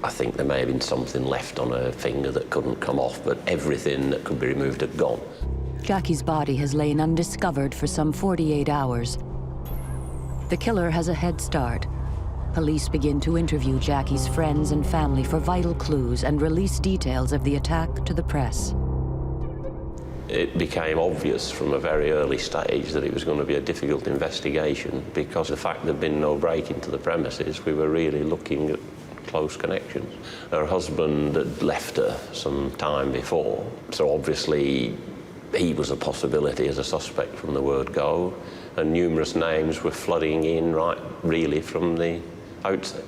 I think there may have been something left on her finger that couldn't come off, but everything that could be removed had gone. Jackie's body has lain undiscovered for some 48 hours. The killer has a head start. Police begin to interview Jackie's friends and family for vital clues and release details of the attack to the press. It became obvious from a very early stage that it was going to be a difficult investigation because the fact there'd been no break into the premises, we were really looking at close connections. Her husband had left her some time before, so obviously he was a possibility as a suspect from the word go, and numerous names were flooding in right really from the outset.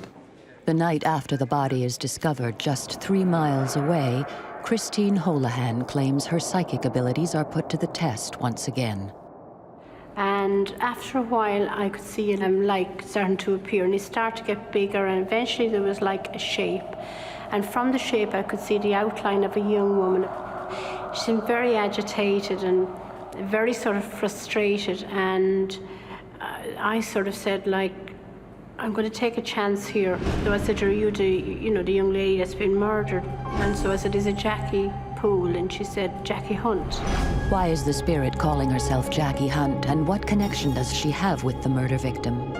The night after the body is discovered, just 3 miles away, Christine Holahan claims her psychic abilities are put to the test once again. And after a while, I could see him like starting to appear, and he started to get bigger, and eventually there was like a shape. And from the shape, I could see the outline of a young woman. She seemed very agitated and very sort of frustrated, and I sort of said, like, I'm going to take a chance here. So I said, are you the young lady that's been murdered? And so I said, is it Jackie Poole? And she said, Jackie Hunt. Why is the spirit calling herself Jackie Hunt, and what connection does she have with the murder victim?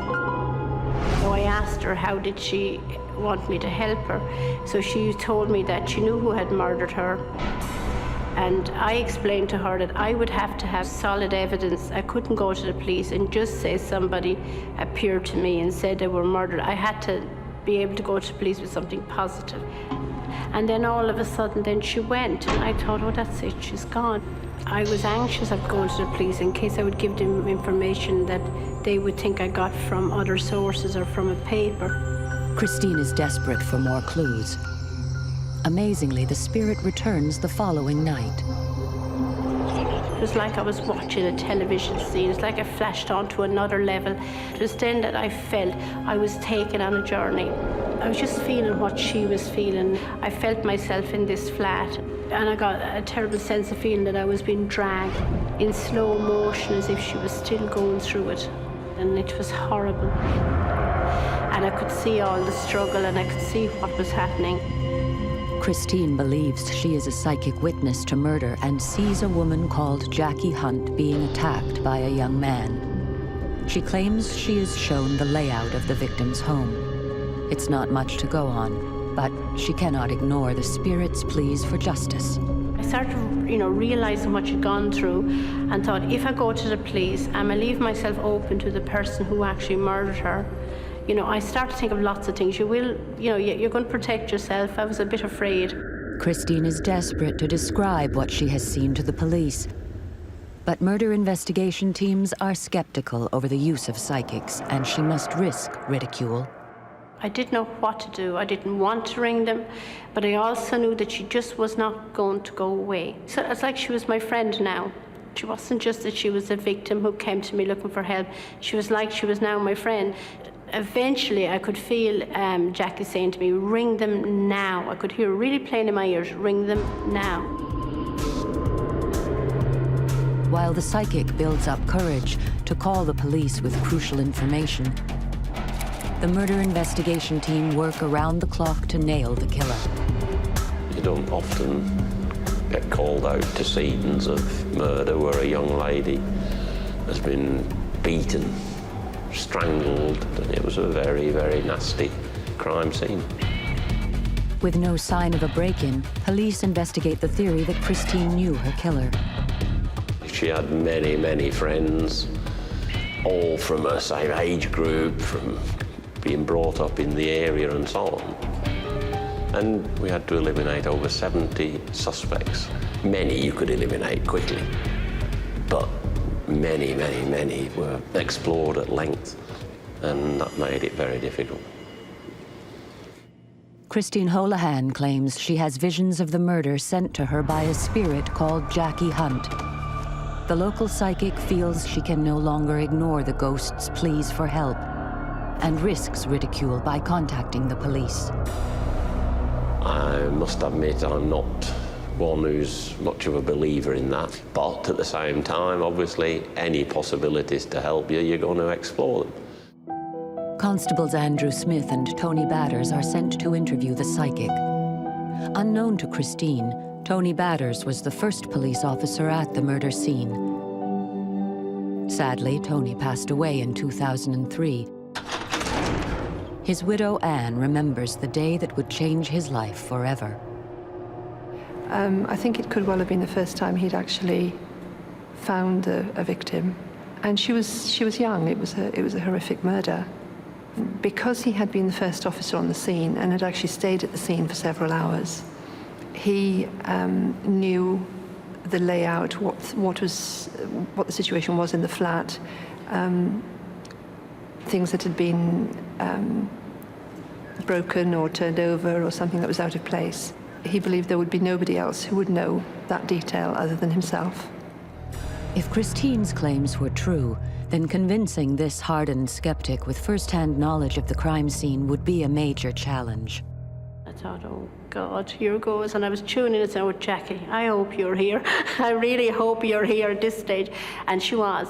So I asked her, how did she want me to help her? So she told me that she knew who had murdered her. And I explained to her that I would have to have solid evidence. I couldn't go to the police and just say somebody appeared to me and said they were murdered. I had to be able to go to the police with something positive. And then all of a sudden, then she went. And I thought, oh, that's it, she's gone. I was anxious of going to the police in case I would give them information that they would think I got from other sources or from a paper. Christine is desperate for more clues. Amazingly, the spirit returns the following night. It was like I was watching a television scene. It's like I flashed onto another level. It was then that I felt I was taken on a journey. I was just feeling what she was feeling. I felt myself in this flat, and I got a terrible sense of feeling that I was being dragged in slow motion as if she was still going through it. And it was horrible. And I could see all the struggle, and I could see what was happening. Christine believes she is a psychic witness to murder and sees a woman called Jackie Hunt being attacked by a young man. She claims she is shown the layout of the victim's home. It's not much to go on, but she cannot ignore the spirit's pleas for justice. I started, realizing what she'd gone through, and thought, if I go to the police, I'm gonna leave myself open to the person who actually murdered her. I started to think of lots of things. You're going to protect yourself. I was a bit afraid. Christine is desperate to describe what she has seen to the police. But murder investigation teams are skeptical over the use of psychics, and she must risk ridicule. I didn't know what to do. I didn't want to ring them, but I also knew that she just was not going to go away. So it's like she was my friend now. She wasn't just that she was a victim who came to me looking for help. She was like she was now my friend. Eventually, I could feel Jackie saying to me, ring them now. I could hear really plain in my ears, ring them now. While the psychic builds up courage to call the police with crucial information, the murder investigation team work around the clock to nail the killer. You don't often get called out to scenes of murder where a young lady has been beaten, strangled, and it was a very, very nasty crime scene. With no sign of a break-in, police investigate the theory that Christine knew her killer. She had many, many friends, all from her same age group, from being brought up in the area and so on. And we had to eliminate over 70 suspects. Many you could eliminate quickly, but many, many, many were explored at length, and that made it very difficult. Christine Holahan claims she has visions of the murder sent to her by a spirit called Jackie Hunt. The local psychic feels she can no longer ignore the ghost's pleas for help and risks ridicule by contacting the police. I must admit I'm not one who's much of a believer in that, but at the same time, obviously, any possibilities to help you, you're going to explore them. Constables Andrew Smith and Tony Batters are sent to interview the psychic. Unknown to Christine, Tony Batters was the first police officer at the murder scene. Sadly, Tony passed away in 2003. His widow, Anne, remembers the day that would change his life forever. I think it could well have been the first time he'd actually found a victim. And she was young. It was a horrific murder. Because he had been the first officer on the scene and had actually stayed at the scene for several hours, he knew the layout, what the situation was in the flat, things that had been broken or turned over or something that was out of place. He believed there would be nobody else who would know that detail other than himself. If Christine's claims were true, then convincing this hardened skeptic with first-hand knowledge of the crime scene would be a major challenge. I thought, oh God, here goes. And I was tuning and saying, oh Jackie, I hope you're here. I really hope you're here at this stage. And she was.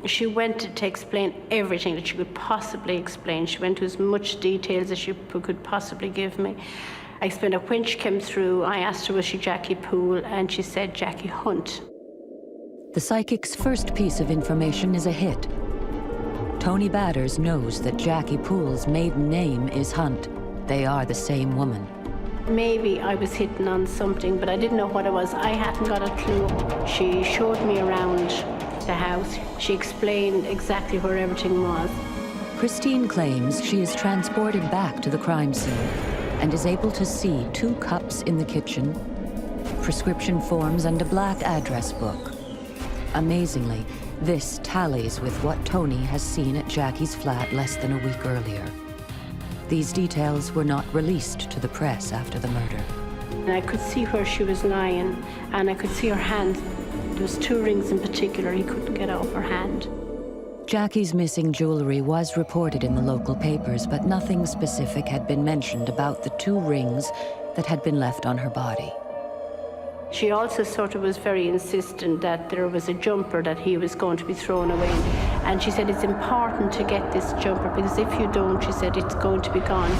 She went to explain everything that she could possibly explain. She went to as much details as she could possibly give me. I explained that when she came through, I asked her, was she Jackie Poole? And she said, Jackie Hunt. The psychic's first piece of information is a hit. Tony Batters knows that Jackie Poole's maiden name is Hunt. They are the same woman. Maybe I was hitting on something, but I didn't know what it was. I hadn't got a clue. She showed me around the house. She explained exactly where everything was. Christine claims she is transported back to the crime scene and is able to see 2 cups in the kitchen, prescription forms, and a black address book. Amazingly, this tallies with what Tony has seen at Jackie's flat less than a week earlier. These details were not released to the press after the murder. And I could see where she was lying, and I could see her hand. There was 2 rings in particular he couldn't get off her hand. Jackie's missing jewelry was reported in the local papers, but nothing specific had been mentioned about the 2 rings that had been left on her body. She also sort of was very insistent that there was a jumper that he was going to be thrown away. And she said, it's important to get this jumper because if you don't, she said, it's going to be gone.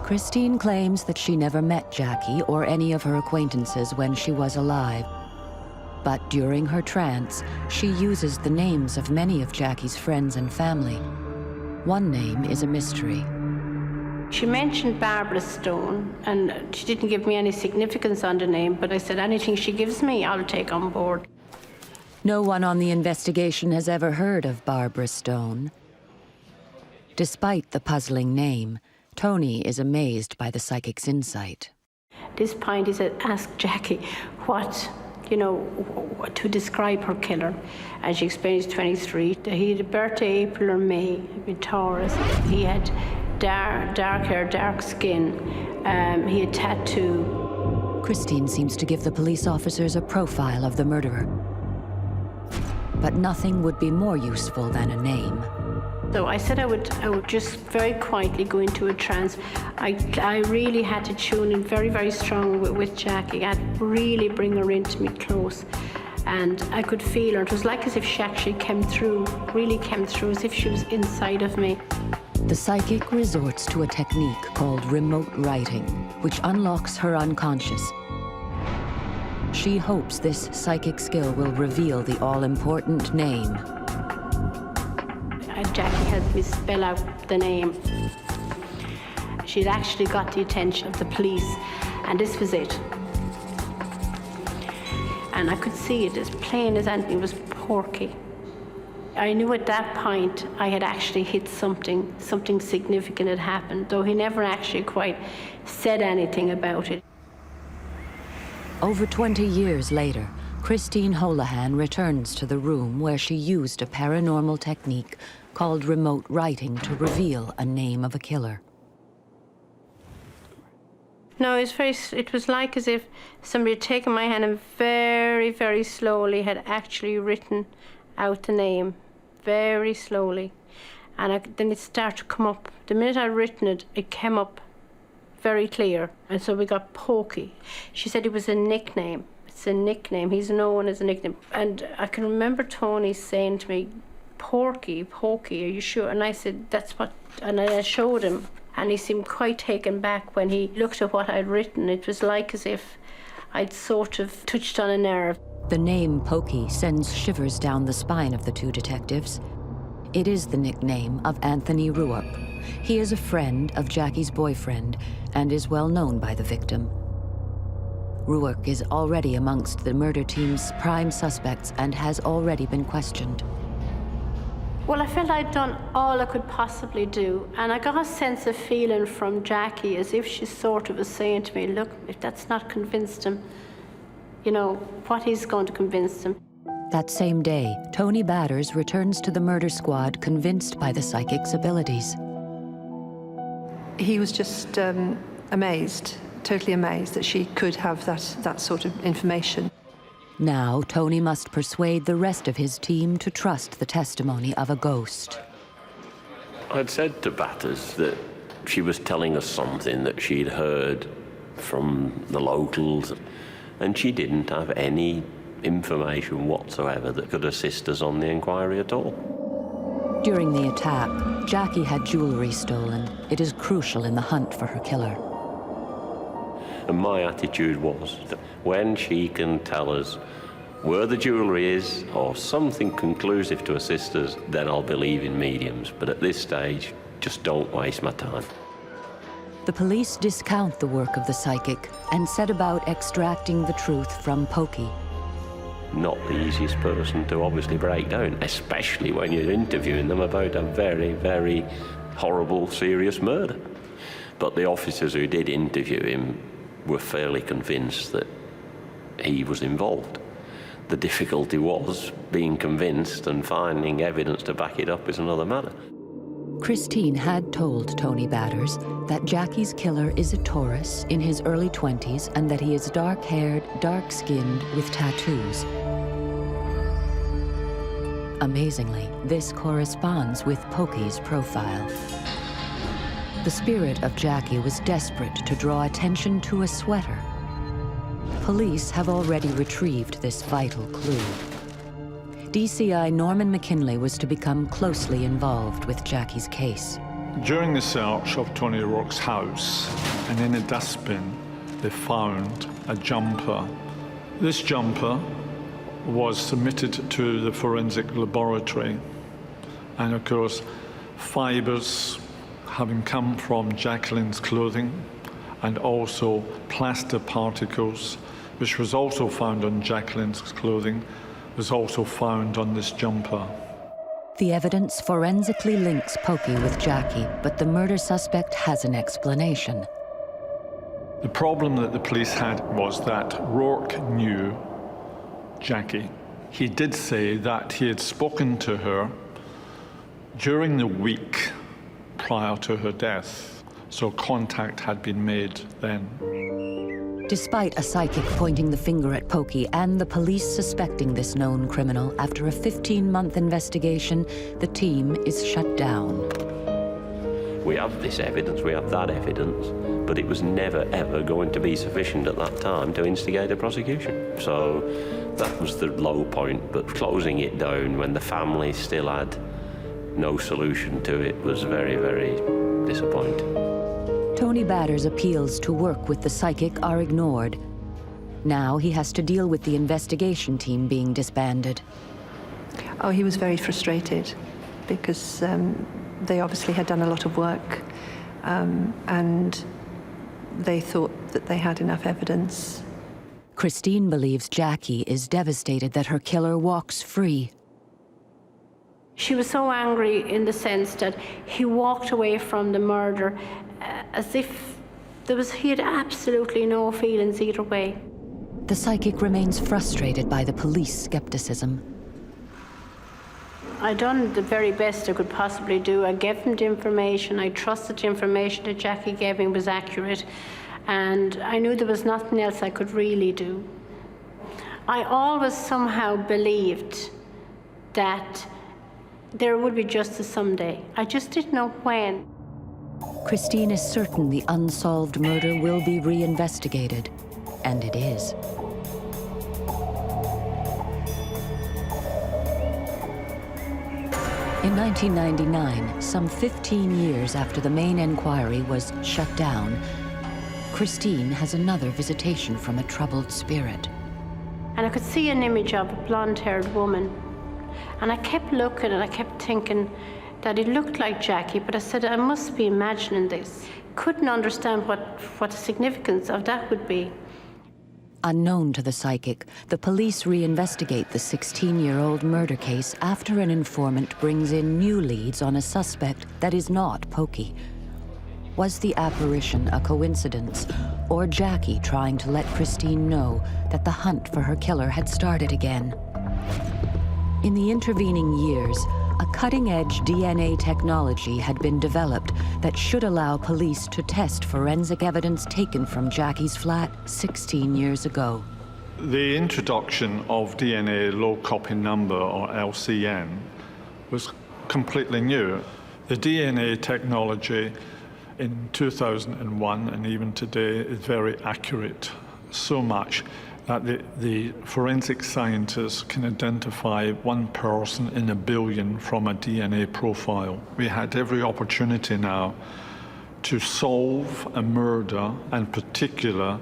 Christine claims that she never met Jackie or any of her acquaintances when she was alive. But during her trance, she uses the names of many of Jackie's friends and family. One name is a mystery. She mentioned Barbara Stone, and she didn't give me any significance on the name, but I said, anything she gives me, I'll take on board. No one on the investigation has ever heard of Barbara Stone. Despite the puzzling name, Tony is amazed by the psychic's insight. At this point, he said, ask Jackie what to describe her killer. And she explained he's 23. He had a birthday April or May, in Taurus. He had dark hair, dark skin. He had tattoo. Christine seems to give the police officers a profile of the murderer. But nothing would be more useful than a name. So I said I would just very quietly go into a trance. I really had to tune in very, very strong with Jackie. I'd really bring her into me close. And I could feel her. It was like as if she actually really came through, as if she was inside of me. The psychic resorts to a technique called remote writing, which unlocks her unconscious. She hopes this psychic skill will reveal the all-important name. Jackie helped me spell out the name. She'd actually got the attention of the police, and this was it. And I could see it as plain as anything. It was Porky. I knew at that point I had actually hit something significant had happened, though he never actually quite said anything about it. Over 20 years later, Christine Holahan returns to the room where she used a paranormal technique called remote writing to reveal a name of a killer. No, it was like as if somebody had taken my hand and very, very slowly had actually written out the name, very slowly. And then it started to come up. The minute I'd written it, it came up very clear. And so we got Pokey. She said it was a nickname. It's a nickname. He's known as a nickname. And I can remember Tony saying to me, Pokey, are you sure? And I said, that's what, and I showed him. And he seemed quite taken back when he looked at what I'd written. It was like as if I'd sort of touched on a nerve. The name Pokey sends shivers down the spine of the two detectives. It is the nickname of Anthony Rupert. He is a friend of Jackie's boyfriend and is well known by the victim. Rupert is already amongst the murder team's prime suspects and has already been questioned. Well, I felt I'd done all I could possibly do, and I got a sense of feeling from Jackie as if she sort of was saying to me, look, if that's not convinced him, you know, what is going to convince him? That same day, Tony Batters returns to the murder squad convinced by the psychic's abilities. He was just amazed, totally amazed that she could have that sort of information. Now, Tony must persuade the rest of his team to trust the testimony of a ghost. I'd said to Batters that she was telling us something that she'd heard from the locals, and she didn't have any information whatsoever that could assist us on the inquiry at all. During the attack, Jackie had jewelry stolen. It is crucial in the hunt for her killer. And my attitude was that when she can tell us where the jewellery is or something conclusive to assist us, then I'll believe in mediums. But at this stage, just don't waste my time. The police discount the work of the psychic and set about extracting the truth from Pokey. Not the easiest person to obviously break down, especially when you're interviewing them about a very, very horrible, serious murder. But the officers who did interview him were fairly convinced that he was involved. The difficulty was being convinced, and finding evidence to back it up is another matter. Christine had told Tony Batters that Jackie's killer is a Taurus in his early 20s and that he is dark-haired, dark-skinned with tattoos. Amazingly, this corresponds with Pokey's profile. The spirit of Jackie was desperate to draw attention to a sweater. Police have already retrieved this vital clue. DCI Norman McKinley was to become closely involved with Jackie's case. During the search of Tony O'Rourke's house, and in a dustbin, they found a jumper. This jumper was submitted to the forensic laboratory, and of course, fibers having come from Jacqueline's clothing, and also plaster particles, which was also found on Jacqueline's clothing, was also found on this jumper. The evidence forensically links Pokey with Jackie, but the murder suspect has an explanation. The problem that the police had was that Rourke knew Jackie. He did say that he had spoken to her during the week prior to her death, so contact had been made then. Despite a psychic pointing the finger at Pokey and the police suspecting this known criminal, after a 15-month investigation, the team is shut down. We have this evidence, we have that evidence, but it was never, ever going to be sufficient at that time to instigate a prosecution. So that was the low point, but closing it down when the family still had no solution to it was very, very disappointing. Tony Batters' appeals to work with the psychic are ignored. Now he has to deal with the investigation team being disbanded. Oh, he was very frustrated because they obviously had done a lot of work and they thought that they had enough evidence. Christine believes Jackie is devastated that her killer walks free. She was so angry in the sense that he walked away from the murder as if he had absolutely no feelings either way. The psychic remains frustrated by the police skepticism. I done the very best I could possibly do. I gave him the information. I trusted the information that Jackie gave me was accurate, and I knew there was nothing else I could really do. I always somehow believed that there would be justice someday. I just didn't know when. Christine is certain the unsolved murder will be reinvestigated, and it is. In 1999, some 15 years after the main inquiry was shut down, Christine has another visitation from a troubled spirit. And I could see an image of a blonde-haired woman. And I kept looking and I kept thinking that it looked like Jackie, but I said, I must be imagining this. Couldn't understand what the significance of that would be. Unknown to the psychic, the police reinvestigate the 16-year-old murder case after an informant brings in new leads on a suspect that is not Pokey. Was the apparition a coincidence, or Jackie trying to let Christine know that the hunt for her killer had started again? In the intervening years, a cutting-edge DNA technology had been developed that should allow police to test forensic evidence taken from Jackie's flat 16 years ago. The introduction of DNA low copy number, or LCN, was completely new. The DNA technology in 2001 and even today is very accurate, so much that the forensic scientists can identify one person in a billion from a DNA profile. We had every opportunity now to solve a murder, and particular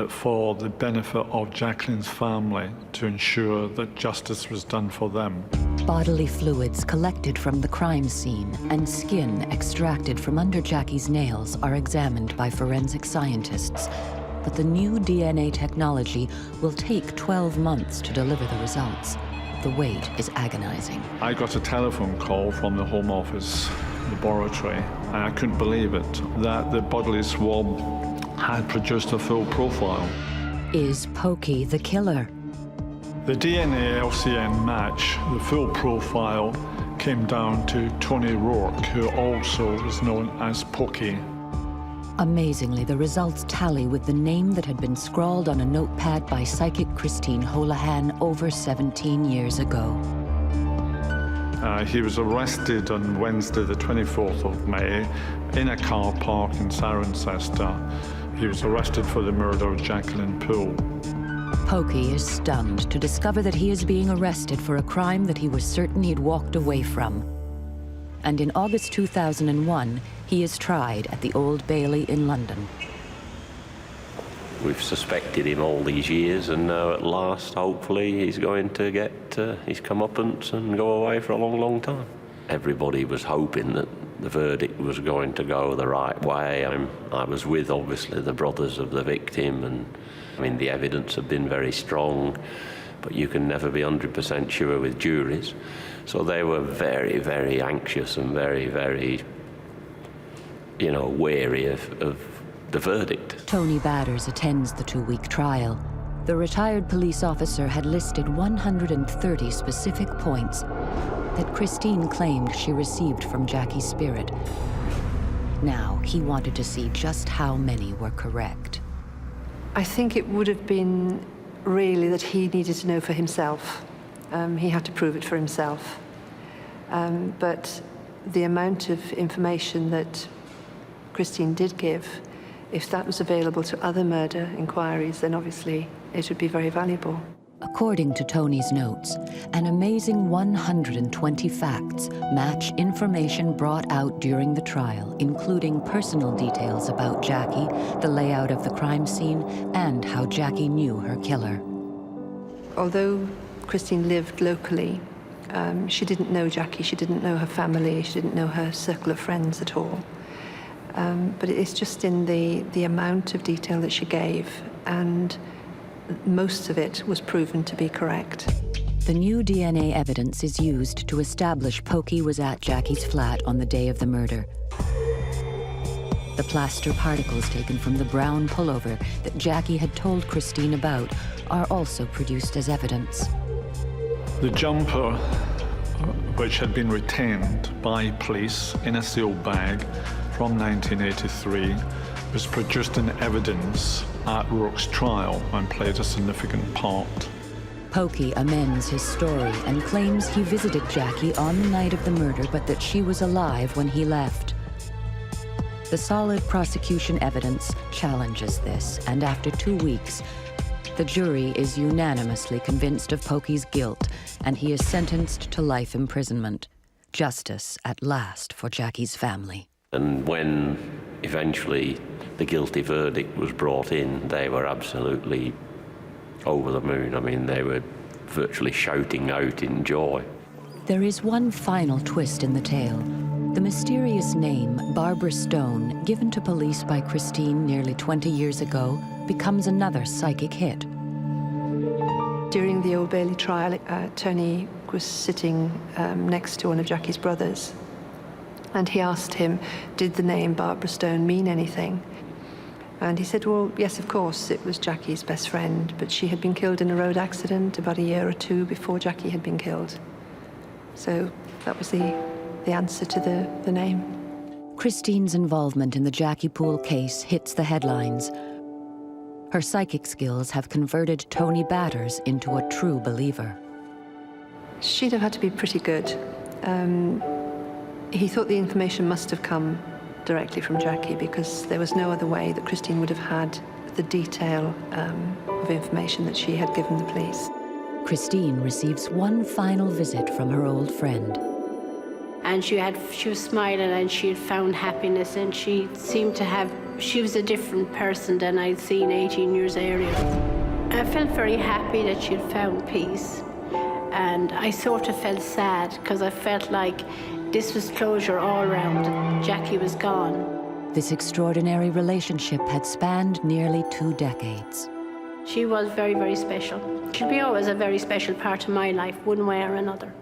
for the benefit of Jacqueline's family, to ensure that justice was done for them. Bodily fluids collected from the crime scene and skin extracted from under Jackie's nails are examined by forensic scientists. But the new DNA technology will take 12 months to deliver the results. The wait is agonizing. I got a telephone call from the Home Office laboratory, and I couldn't believe it, that the bodily swab had produced a full profile. Is Pokey the killer? The DNA LCN match, the full profile, came down to Tony Rourke, who also is known as Pokey. Amazingly, the results tally with the name that had been scrawled on a notepad by psychic Christine Holahan over 17 years ago. He was arrested on Wednesday, the 24th of May, in a car park in Cirencester. He was arrested for the murder of Jacqueline Poole. Pokey is stunned to discover that he is being arrested for a crime that he was certain he'd walked away from. And in August 2001, he is tried at the Old Bailey in London. We've suspected him all these years, and now at last, hopefully, he's going to get his comeuppance and go away for a long, long time. Everybody was hoping that the verdict was going to go the right way. I was with, obviously, the brothers of the victim, and I mean, the evidence had been very strong, but you can never be 100% sure with juries. So they were very, very anxious and very, very, wary of the verdict. Tony Batters attends the 2-week trial. The retired police officer had listed 130 specific points that Christine claimed she received from Jackie's spirit. Now, he wanted to see just how many were correct. I think it would have been really that he needed to know for himself. He had to prove it for himself. But the amount of information that Christine did give, if that was available to other murder inquiries, then obviously it would be very valuable. According to Tony's notes, an amazing 120 facts match information brought out during the trial, including personal details about Jackie, the layout of the crime scene, and how Jackie knew her killer. Although Christine lived locally, she didn't know Jackie, she didn't know her family, she didn't know her circle of friends at all. But it's just in the amount of detail that she gave, and most of it was proven to be correct. The new DNA evidence is used to establish Pokey was at Jackie's flat on the day of the murder. The plaster particles taken from the brown pullover that Jackie had told Christine about are also produced as evidence. The jumper, which had been retained by police in a sealed bag from 1983, was produced in evidence at Rourke's trial and played a significant part. Pokey amends his story and claims he visited Jackie on the night of the murder, but that she was alive when he left. The solid prosecution evidence challenges this, and after 2 weeks, the jury is unanimously convinced of Pokey's guilt, and he is sentenced to life imprisonment. Justice at last for Jackie's family. And when eventually the guilty verdict was brought in, they were absolutely over the moon. I mean, they were virtually shouting out in joy. There is one final twist in the tale. The mysterious name, Barbara Stone, given to police by Christine nearly 20 years ago, becomes another psychic hit. During the Old Bailey trial, Tony was sitting next to one of Jackie's brothers, and he asked him, did the name Barbara Stone mean anything? And he said, well, yes, of course, it was Jackie's best friend, but she had been killed in a road accident about a year or two before Jackie had been killed. So that was the answer to the name. Christine's involvement in the Jackie Poole case hits the headlines. Her psychic skills have converted Tony Batters into a true believer. She'd have had to be pretty good. He thought the information must have come directly from Jackie because there was no other way that Christine would have had the detail of information that she had given the police. Christine receives one final visit from her old friend. And she was smiling and she had found happiness and she seemed to have, she was a different person than I'd seen 18 years earlier. I felt very happy that she had found peace. And I sort of felt sad because I felt like this was closure all around. Jackie was gone. This extraordinary relationship had spanned nearly 2 decades. She was very, very special. She'll be always a very special part of my life, one way or another.